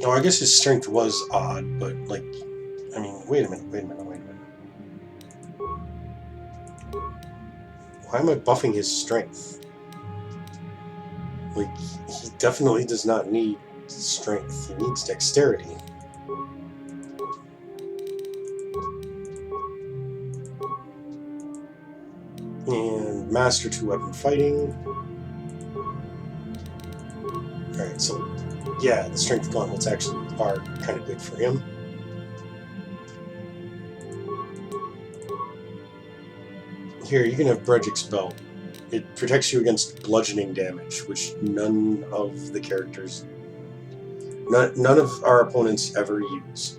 Oh, I guess his strength was odd, but like, I mean, wait a minute. Why am I buffing his strength? Like, he definitely does not need strength. He needs dexterity. And Master 2 Weapon Fighting. Alright, so yeah, the Strength Gauntlets actually are kind of good for him. Here, you can have Bredgic's belt. It protects you against bludgeoning damage, which none of the characters, none of our opponents ever use.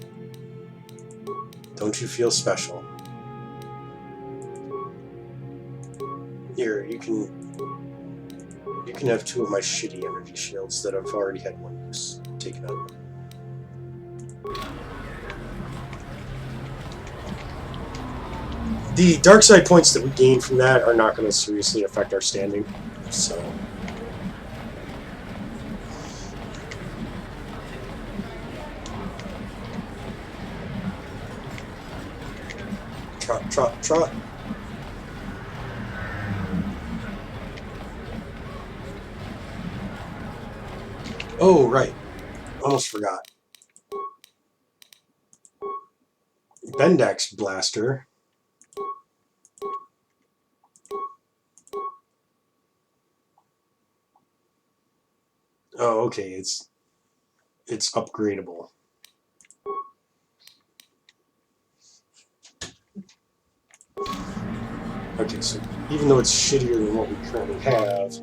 Don't you feel special? Here, you can have 2 of my shitty energy shields that I've already had one use taken out. The dark side points that we gain from that are not going to seriously affect our standing, so... Trot, trot, trot. Oh, right. Almost forgot. Bendex Blaster. Oh, okay, it's upgradable. Okay, so even though it's shittier than what we currently have...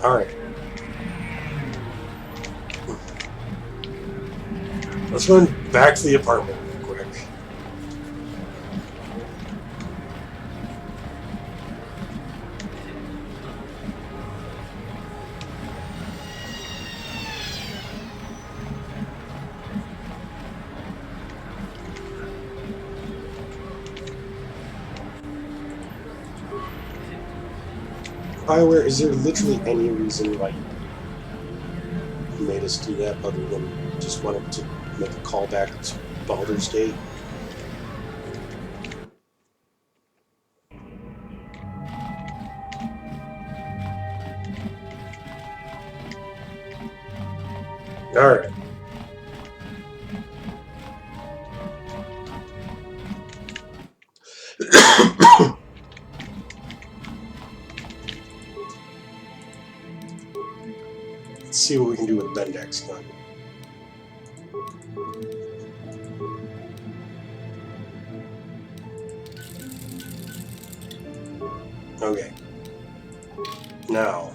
Alright. Let's run back to the apartment real quick. BioWare, is there literally any reason why you made us do that other than just wanted to make a callback to Baldur's Gate? Alright. Let's see what we can do with Bendex gun. Okay. Now.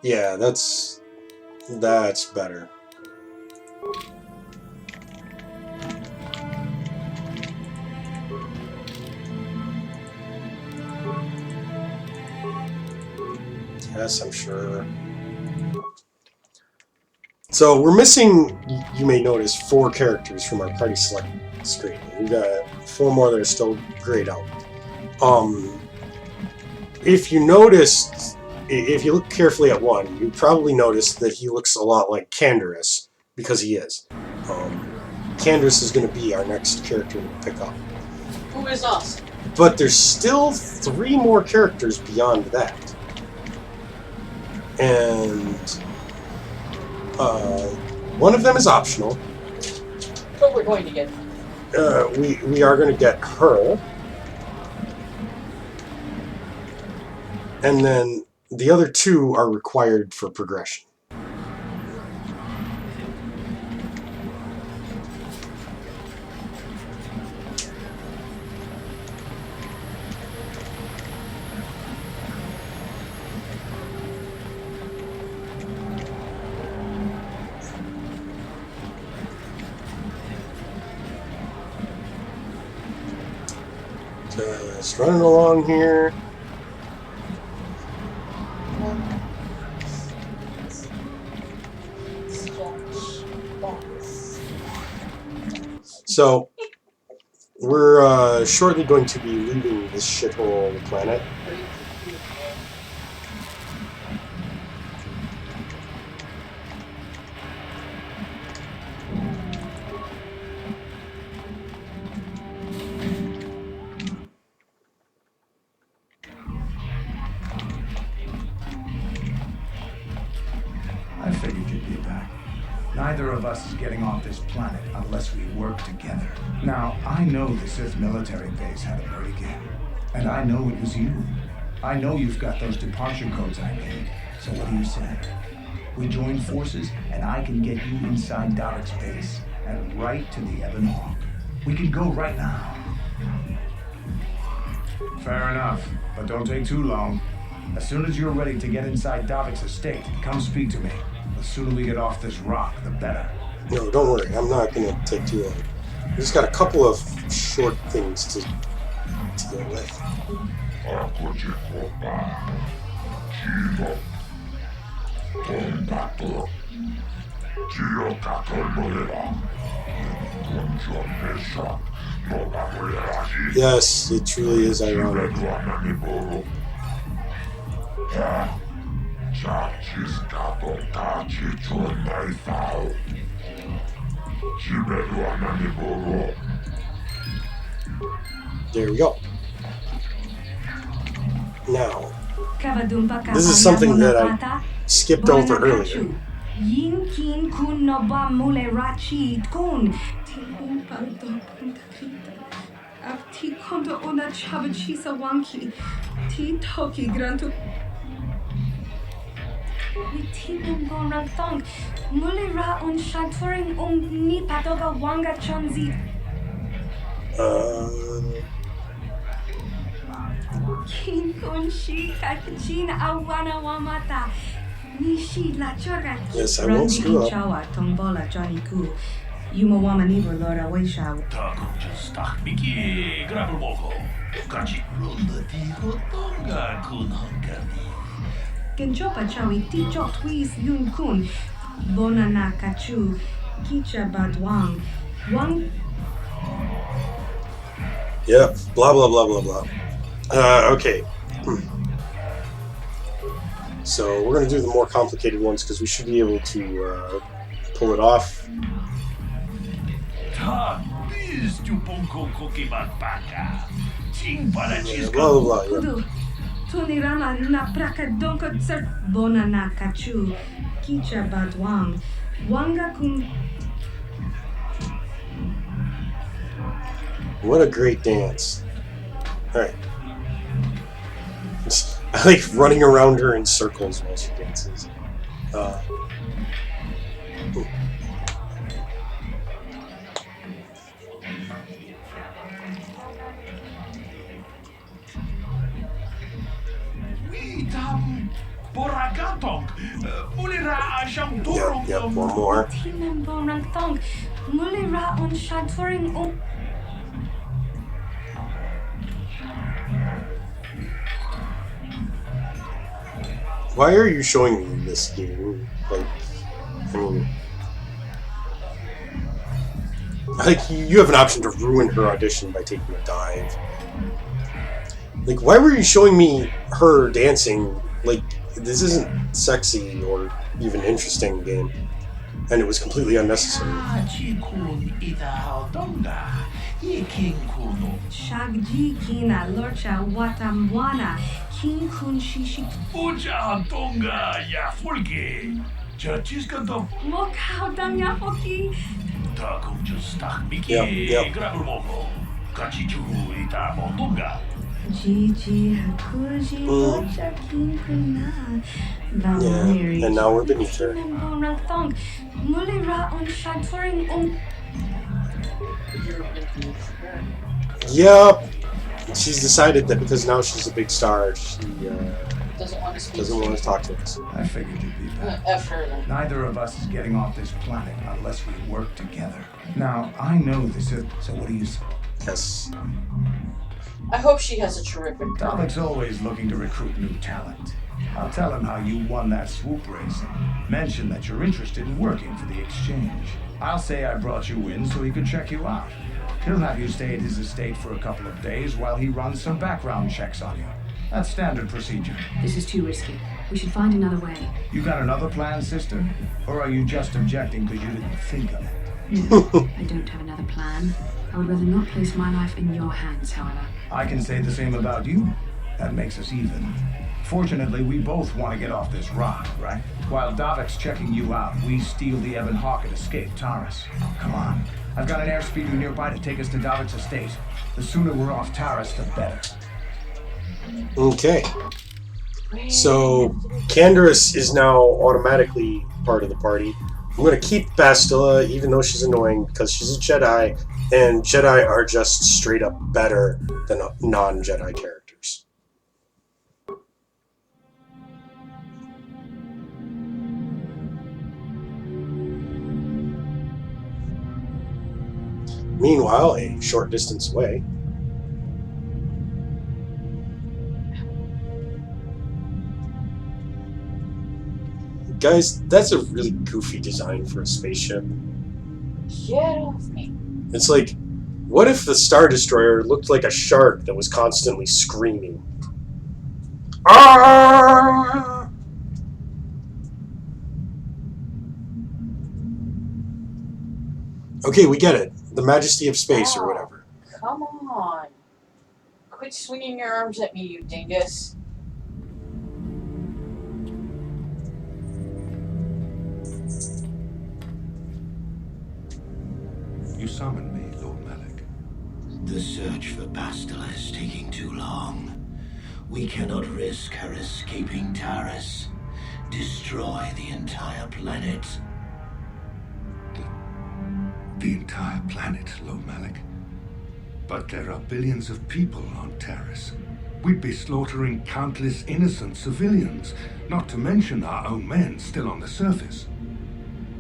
Yeah, that's better. Yes, I'm sure. So we're missing, you may notice, 4 characters from our party select screen. We've got 4 more that are still grayed out. If you noticed, if you look carefully at one, you probably noticed that he looks a lot like Canderous, because he is. Canderous is going to be our next character to pick up. Who is us? But there's still 3 more characters beyond that. And one of them is optional. But we're going to get we are going to get her. And then the other 2 are required for progression. Just running along here. So, we're shortly going to be leaving this shithole planet. I figured you'd be back. Neither of us is getting off this planet unless we work together. Now, I know the Sith military base had a break-in, and I know it was you. I know you've got those departure codes I need, so what do you say? We join forces, and I can get you inside Davik's base and right to the Ebon Hawk. We can go right now. Fair enough, but don't take too long. As soon as you're ready to get inside Davik's estate, come speak to me. The sooner we get off this rock, the better. No, don't worry. I'm not going to take too long. We just got a couple of short things to deal with. Yes, it truly is ironic. There we go. Now, this is something that I skipped over earlier. Yinkin kun no ba mule rachi kun. Tilun paldo puntakrita. Afti kondo ona chabachisa wanki. Ti toki grantu. Witilun bon thong. Mule ra on shaturing ni patoga wanga chanzi. Kin kun shi kakachin awana wamata. Yes, I won't screw up. Genjopa chawi tichot twis yun kun. Bonana kachu. Kicha badwang. Wang. Yep, blah, blah, blah, blah, blah. Okay. So we're going to do the more complicated ones because we should be able to pull it off. Yeah, blah, blah, blah, yeah. What a great dance. Alright. I like running around her in circles while she dances. Yep, one more. Why are you showing me this game? Like, I mean, like you have an option to ruin her audition by taking a dive. Like, why were you showing me her dancing? Like, this isn't sexy or even interesting game, and it was completely unnecessary. Shagji kina lorcha watamwana. King kun shishi. Uja tonga ya fulke. Chachiskan to. Mokau dam ya foki. Ta kum justak miki. Grabul moko. Kachichu ita mondunga. Gigi hakuji lorcha king kuna. Yeah, and now we're beneath her. Mulira on shaturing Yep. She's decided that because now she's a big star, she doesn't want to talk to us. I figured you'd be back. Neither of us is getting off this planet unless we work together. Now, I know this is... So what do you say? Yes. I hope she has a terrific time. Davik's always looking to recruit new talent. I'll tell him how you won that swoop race and mention that you're interested in working for the exchange. I'll say I brought you in so he could check you out. He'll have you stay at his estate for a couple of days while he runs some background checks on you. That's standard procedure. This is too risky. We should find another way. You got another plan, sister? Or are you just objecting because you didn't think of it? No, I don't have another plan. I would rather not place my life in your hands, however. I can say the same about you. That makes us even. Fortunately, we both want to get off this rock, right? While Davik's checking you out, we steal the Ebon Hawk and escape Taurus. Come on. I've got an airspeeder nearby to take us to Davik's estate. The sooner we're off Taurus, the better. Okay. So Candace is now automatically part of the party. I'm going to keep Bastilla, even though she's annoying, because she's a Jedi, and Jedi are just straight up better than non-Jedi characters. Meanwhile, a short distance away, guys, that's a really goofy design for a spaceship. Get off me. It's like, what if the Star Destroyer looked like a shark that was constantly screaming? Ah! Okay, we get it. The majesty of space or whatever. Come on. Quit swinging your arms at me, you dingus. You summoned me, Lord Malik. The search for Bastilla is taking too long. We cannot risk her escaping Taris. Destroy the entire planet. The entire planet, Lord Malik. But there are billions of people on Taris. We'd be slaughtering countless innocent civilians, not to mention our own men still on the surface.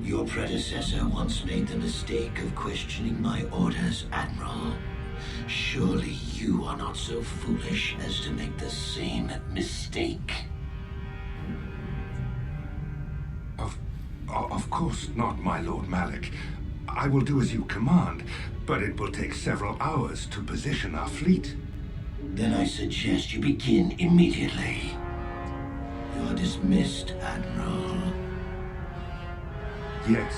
Your predecessor once made the mistake of questioning my orders, Admiral. Surely you are not so foolish as to make the same mistake. Of course not, my Lord Malik. I will do as you command, but it will take several hours to position our fleet. Then I suggest you begin immediately. You're dismissed, Admiral. Yes,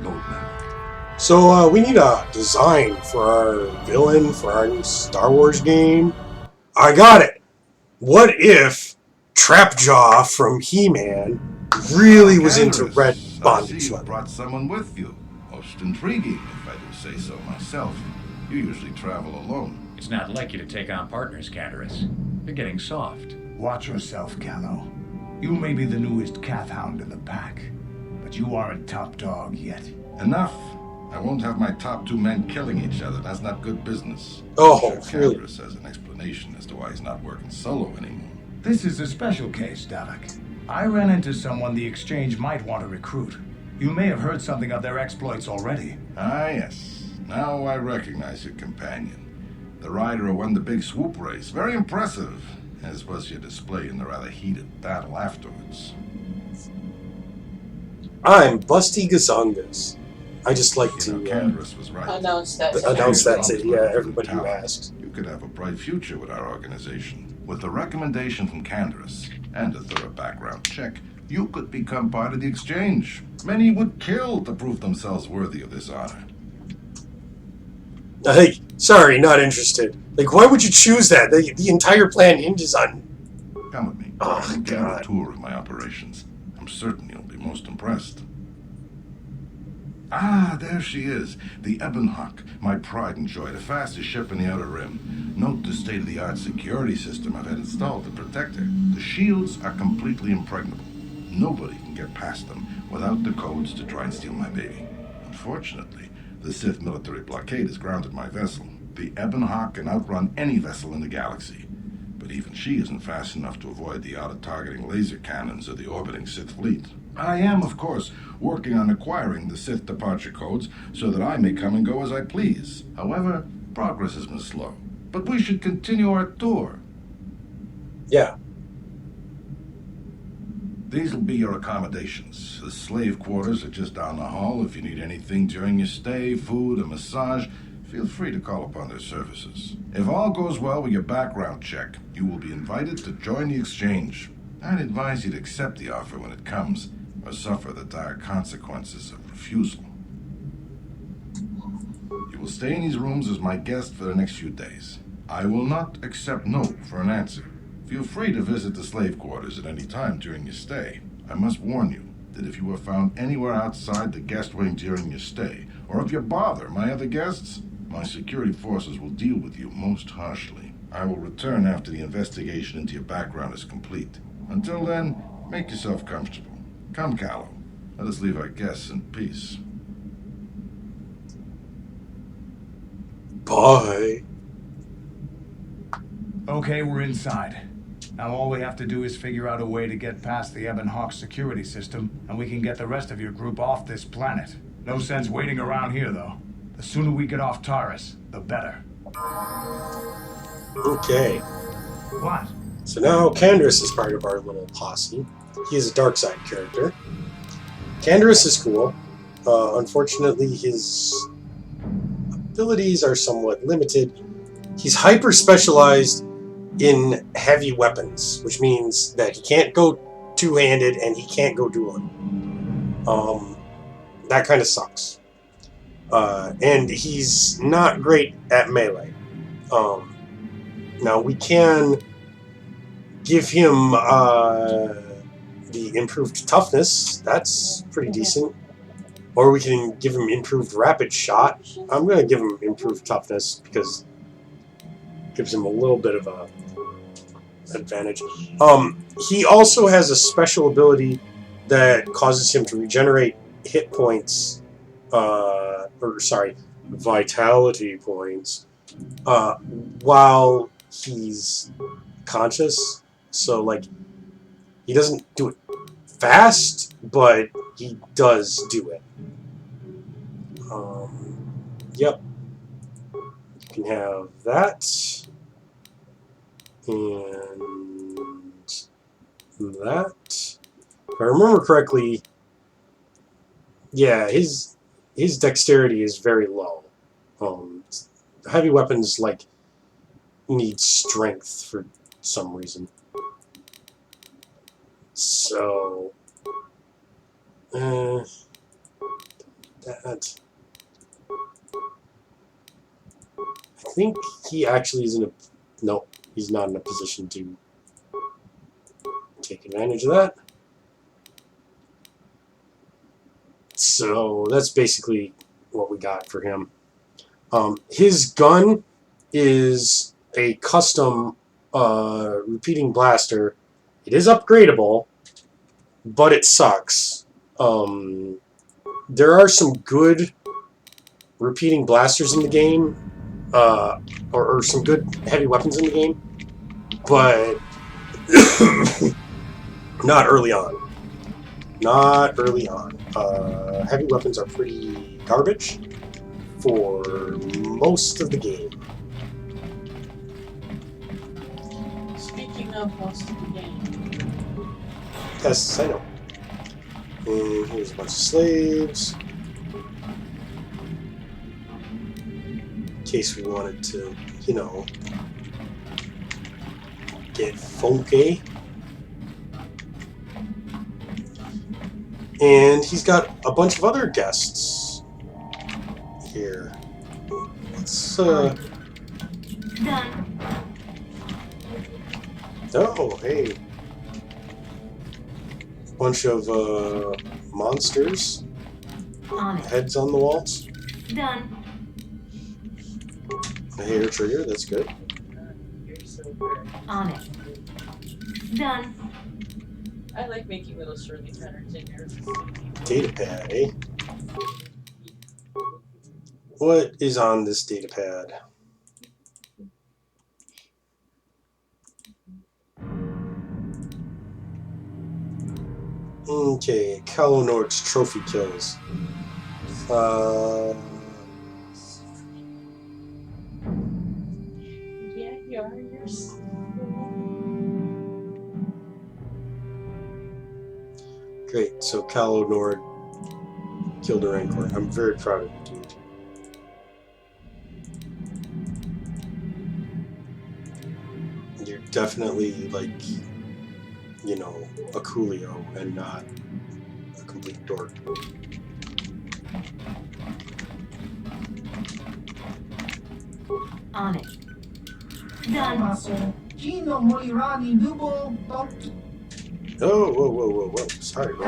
Lord Malik. So we need a design for our villain for our new Star Wars game. I got it. What if Trapjaw from He-Man really was into red bondage You brought someone with you. Most intriguing, if I do say so myself. You usually travel alone. It's not like you to take on partners, Candace. You're getting soft. Watch yourself, Callow. You may be the newest calf hound in the pack, but you aren't top dog yet. Enough. I won't have my top two men killing each other. That's not good business. Oh, I'm sure Candace has an explanation as to why he's not working solo anymore. This is a special case, Davik. I ran into someone the Exchange might want to recruit. You may have heard something of their exploits already. Ah, yes. Now I recognize your companion. The rider who won the big swoop race. Very impressive, as was your display in the rather heated battle afterwards. I'm Busty Gazongas. I just like to Candace was right. Announce that to everybody who asks. You could have a bright future with our organization. With the recommendation from Candace and a thorough background check, you could become part of the Exchange. Many would kill to prove themselves worthy of this honor. Hey, sorry, not interested. Like, why would you choose that? The entire plan hinges on... Come with me. Oh, Give you a God. tour of my operations. I'm certain you'll be most impressed. Ah, there she is. The Ebonhawk, my pride and joy, the fastest ship in the Outer Rim. Note the state-of-the-art security system I've had installed to protect her. The shields are completely impregnable. Nobody can get past them without the codes to try and steal my baby. Unfortunately, the Sith military blockade has grounded my vessel. The Ebonhawk can outrun any vessel in the galaxy. But even she isn't fast enough to avoid the auto-targeting laser cannons of the orbiting Sith fleet. I am, of course, working on acquiring the Sith departure codes so that I may come and go as I please. However, progress has been slow. But we should continue our tour. Yeah. These will be your accommodations. The slave quarters are just down the hall. If you need anything during your stay, food, a massage, feel free to call upon their services. If all goes well with your background check, you will be invited to join the Exchange. I'd advise you to accept the offer when it comes, or suffer the dire consequences of refusal. You will stay in these rooms as my guest for the next few days. I will not accept no for an answer. Feel free to visit the slave quarters at any time during your stay. I must warn you that if you are found anywhere outside the guest wing during your stay, or if you bother my other guests, my security forces will deal with you most harshly. I will return after the investigation into your background is complete. Until then, make yourself comfortable. Come, Callow. Let us leave our guests in peace. Bye. Okay, we're inside. Now all we have to do is figure out a way to get past the Ebon Hawk security system, and we can get the rest of your group off this planet. No sense waiting around here, though. The sooner we get off Taurus, the better. Okay. What? So now Canderous is part of our little posse. He is a dark side character. Canderous is cool. Unfortunately, his abilities are somewhat limited. He's hyper specialized in heavy weapons, which means that he can't go two-handed and he can't go dueling. That kind of sucks. And he's not great at melee. Now we can give him the improved toughness. That's pretty decent. Or we can give him improved rapid shot. I'm going to give him improved toughness because it gives him a little bit of a advantage. He also has a special ability that causes him to regenerate hit points, vitality points, while he's conscious. So, like, he doesn't do it fast, but he does do it. Yep. You can have that. And that. If I remember correctly, yeah, his dexterity is very low. Heavy weapons, like, need strength for some reason. So, that. I think he actually is in a... No, he's not in a position to take advantage of that. So that's basically what we got for him. His gun is a custom repeating blaster. It is upgradable, but it sucks. There are some good repeating blasters in the game, or some good heavy weapons in the game, but not early on. Not early on. Heavy weapons are pretty garbage for most of the game. Speaking of most of the game. Yes, I know. And here's a bunch of slaves. In case we wanted to, you know, get funky. And he's got a bunch of other guests here. Let's, Done. Oh, hey. Bunch of, monsters. On it. Heads on the walls. Done. A hair trigger, that's good. You're so good. On it. Done. I like making little Shirley patterns in here. Data pad, eh? What is on this data pad? Okay, Kalonord's trophy kills. Yeah, you're so Great, so Kalonord killed a Rancor. I'm very proud of you, dude. You're definitely, like, you know, a Coolio and not a complete dork. On it. Done. Oh, whoa. Sorry, bro.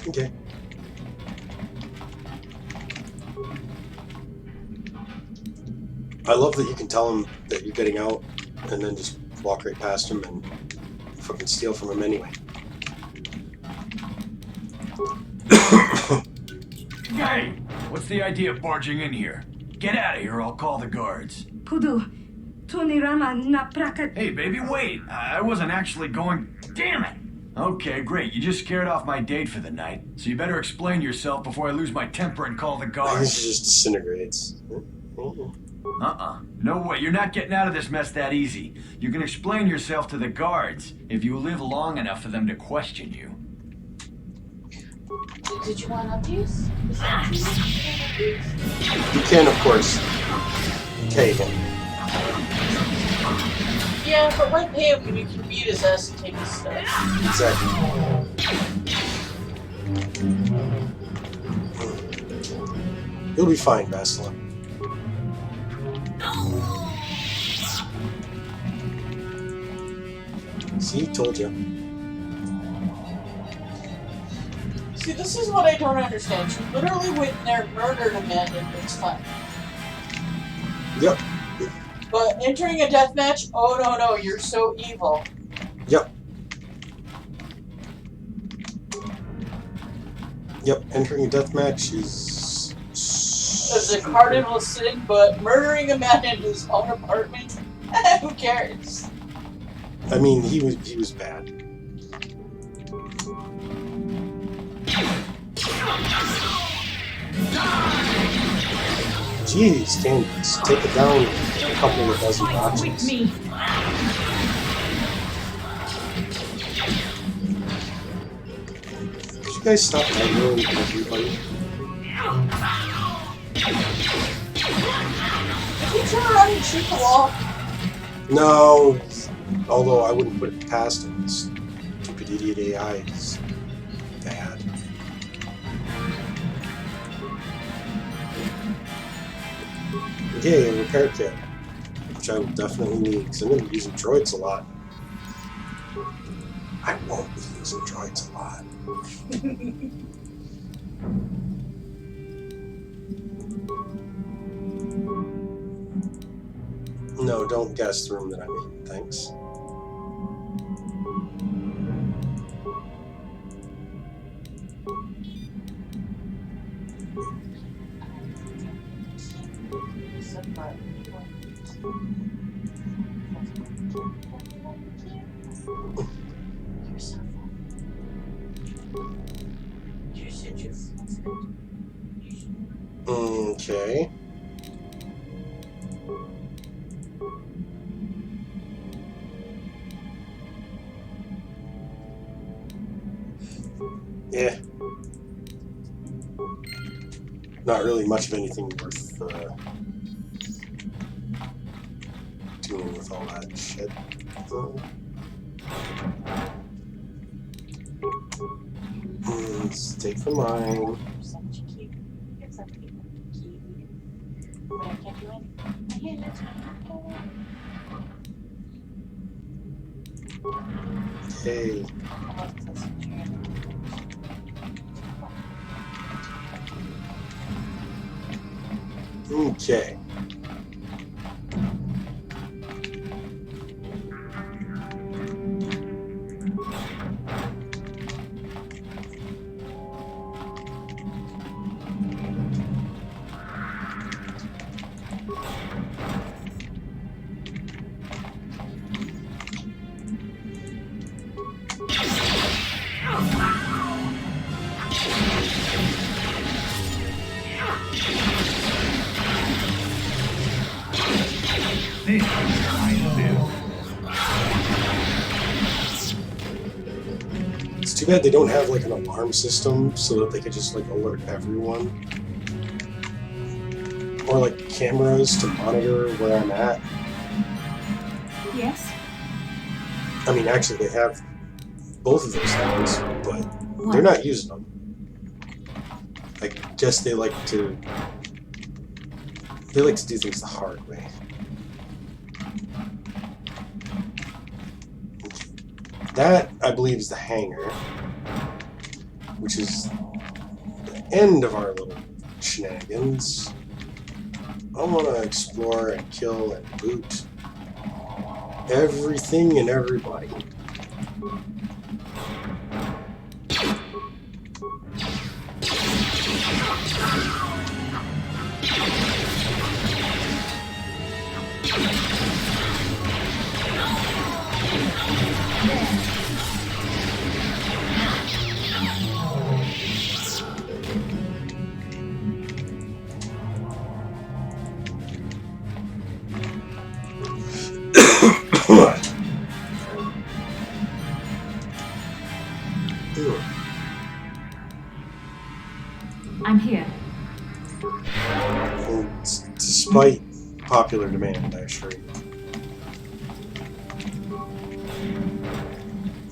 Okay. I love that you can tell him that you're getting out and then just walk right past him and fucking steal from him anyway. Hey, what's the idea of barging in here? Get out of here, I'll call the guards. Pudu, Tunirama na praka. Hey, baby, wait. I wasn't actually going... Damn it! Okay, great. You just scared off my date for the night. So you better explain yourself before I lose my temper and call the I guess guards. it just disintegrates. No way. You're not getting out of this mess that easy. You can explain yourself to the guards if you live long enough for them to question you. Did you want to use? You can, of course, pay him. Yeah, but why pay him when you can beat his ass and take his stuff? Exactly. You'll be fine, Bastilla. See, told you. See, this is what I don't understand. You literally went in there, murdered a man, and it's fine. Yep. But entering a deathmatch, oh no, you're so evil. Yep. Yep, entering a deathmatch is... It's a cardinal sin, but murdering a man in his own apartment, who cares? I mean, he was bad. Jeez, Candace, take it down a couple of dozen notches. Could you guys stop angering everybody? Did you turn around and shoot the wall? No, although I wouldn't put it past him. Stupid idiot AI is bad. Okay, a repair kit, which I will definitely need because I'm going to be using droids a lot. I won't be using droids a lot. No, don't guess the room that I'm in, thanks. Okay. Yeah. Not really much of anything worth doing with all that shit. Let's take the mine. Hey. Okay. It's too bad they don't have like an alarm system so that they could just like alert everyone. Or like cameras to monitor where I'm at. Yes? I mean, actually they have both of those things, but they're not using them. I guess they like to do things the hard way. That, I believe, is the hangar, which is the end of our little shenanigans. I want to explore and kill and loot. everything and everybody. I'm here. Despite popular demand, actually.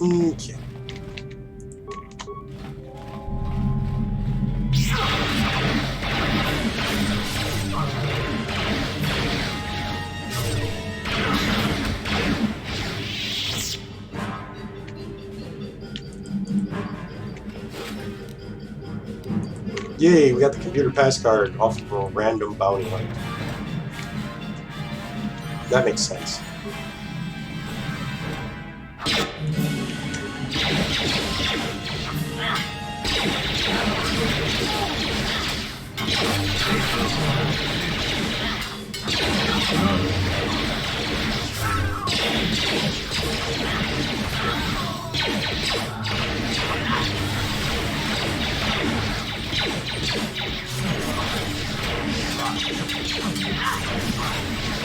Okay. Yay, we got the computer pass card off of a random bounty hunt. That makes sense.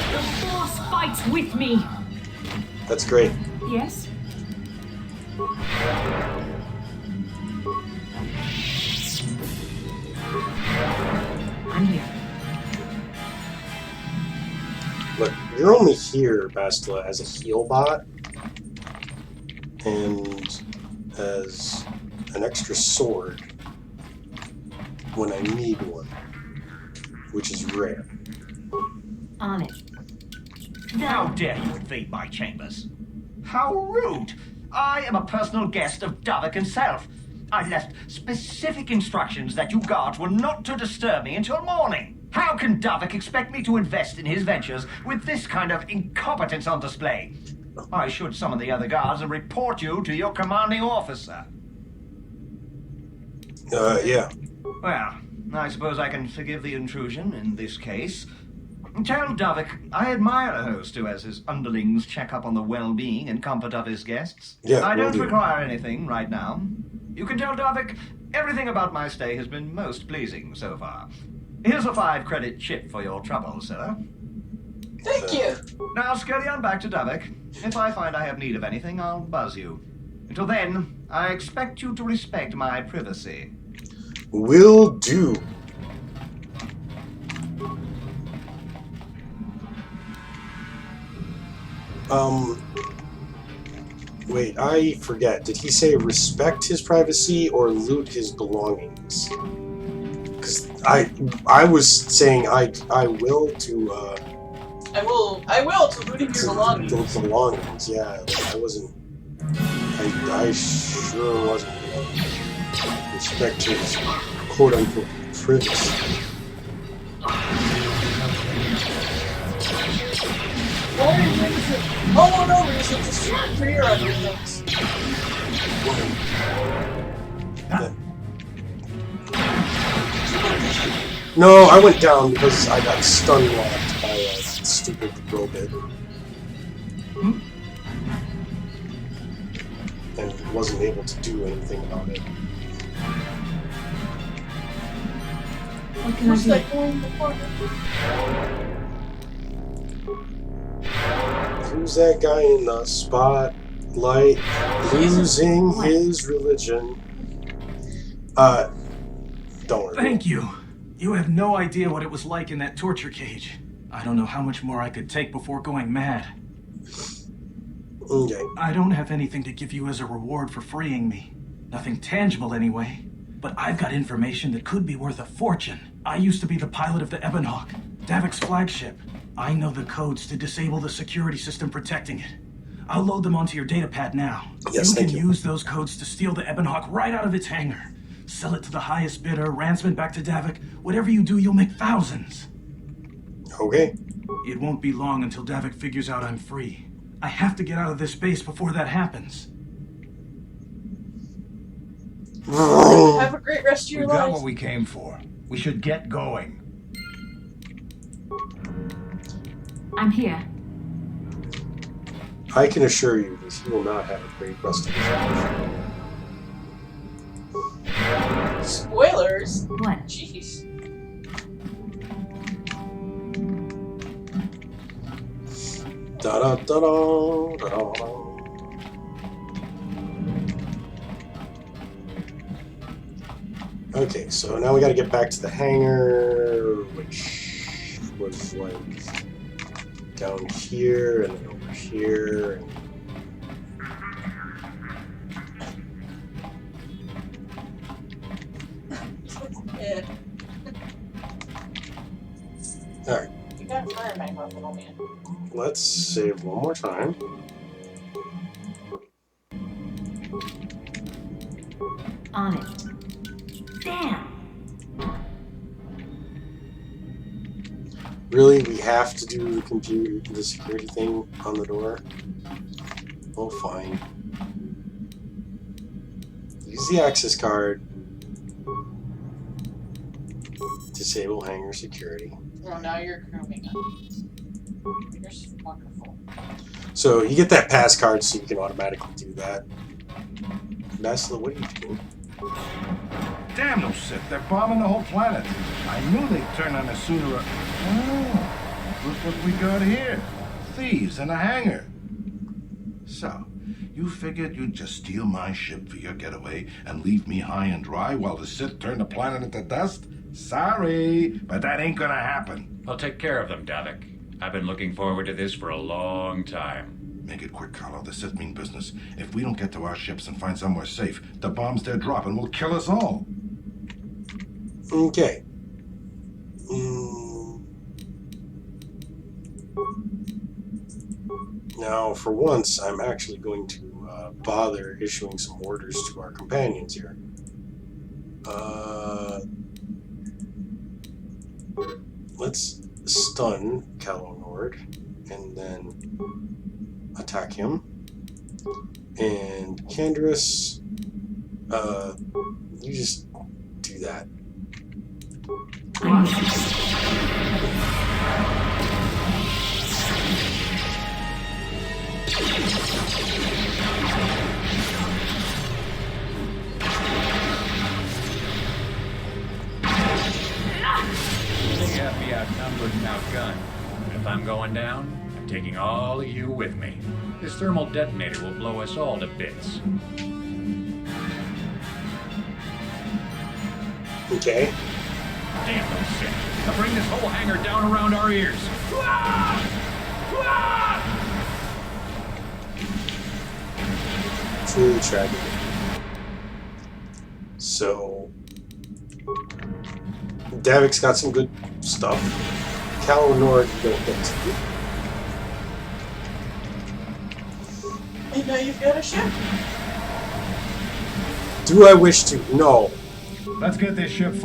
The Force fights with me. That's great. Yes? I'm here. Look, you're only here, Bastilla, as a heal bot and as an extra sword when I need one, which is rare. On it. How dare you invade my chambers? How rude! I am a personal guest of Davik himself. I left specific instructions that you guards were not to disturb me until morning. How can Davik expect me to invest in his ventures with this kind of incompetence on display? I should summon the other guards and report you to your commanding officer. Yeah. Well, I suppose I can forgive the intrusion in this case. Tell Davik I admire a host who has his underlings check up on the well-being and comfort of his guests. Yeah, I don't will do. require anything right now. You can tell Davik everything about my stay has been most pleasing so far. Here's a 5-credit chip for your trouble, sir. Thank you. Now scurry on back to Davik. If I find I have need of anything, I'll buzz you. Until then, I expect you to respect my privacy. Will do. Wait, I forget. Did he say respect his privacy or loot his belongings? Because I was saying I will to I will to looting your belongings. The belongings, yeah. I wasn't. I sure wasn't gonna respect his quote unquote privacy. Oh no, Reason, just clear on your things. No, I went down because I got stun locked by a stupid robot. And wasn't able to do anything about it. What can I do? Who's that guy in the spotlight losing his religion? Don't worry. Thank you. You have no idea what it was like in that torture cage. I don't know how much more I could take before going mad. Okay. I don't have anything to give you as a reward for freeing me. Nothing tangible anyway. But I've got information that could be worth a fortune. I used to be the pilot of the Ebonhawk, Davik's flagship. I know the codes to disable the security system protecting it. I'll load them onto your datapad now. Yes, you can use those codes to steal the Ebonhawk right out of its hangar. Sell it to the highest bidder, ransom it back to Davik. Whatever you do, you'll make thousands. Okay. It won't be long until Davik figures out I'm free. I have to get out of this base before that happens. Have a great rest of your We got life. what we came for. We should get going. I'm here. I can assure you that he will not have a great rest of his life. Spoilers? What? Jeez. Da da da da da da. Okay, so now we got to get back to the hangar, which was like down here and then over here. And Yeah. all right, You got a fire back up, little man. let's save one more time. On it. Damn! Really, we have to do the security thing on the door? Oh, fine. Use the access card. Disable hangar security. Oh, now you're grooming him. You're wonderful. So you get that pass card so you can automatically do that. Bastilla, what are you doing? Damn those Sith, they're bombing the whole planet. I knew they'd turn on us sooner or... Oh, look what we got here. Thieves in a hangar. So, you figured you'd just steal my ship for your getaway and leave me high and dry while the Sith turn the planet into dust? Sorry, but that ain't gonna happen. I'll take care of them, Davik. I've been looking forward to this for a long time. Make it quick, Carlo. The Sith mean business. If we don't get to our ships and find somewhere safe, the bombs they're dropping will kill us all. Okay. Now, for once, I'm actually going to bother issuing some orders to our companions here. Let's stun Calo Nord and then attack him. And Canderous, you just do that. They have me outnumbered and outgunned. And if I'm going down, I'm taking all of you with me. This thermal detonator will blow us all to bits. Okay. Damn those Sith. They'll bring this whole hangar down around our ears. Truly tragic. So, Davik's got some good stuff. Calo Nord, you don't get to. And now you've got a ship. Do I wish to? No. Let's get this ship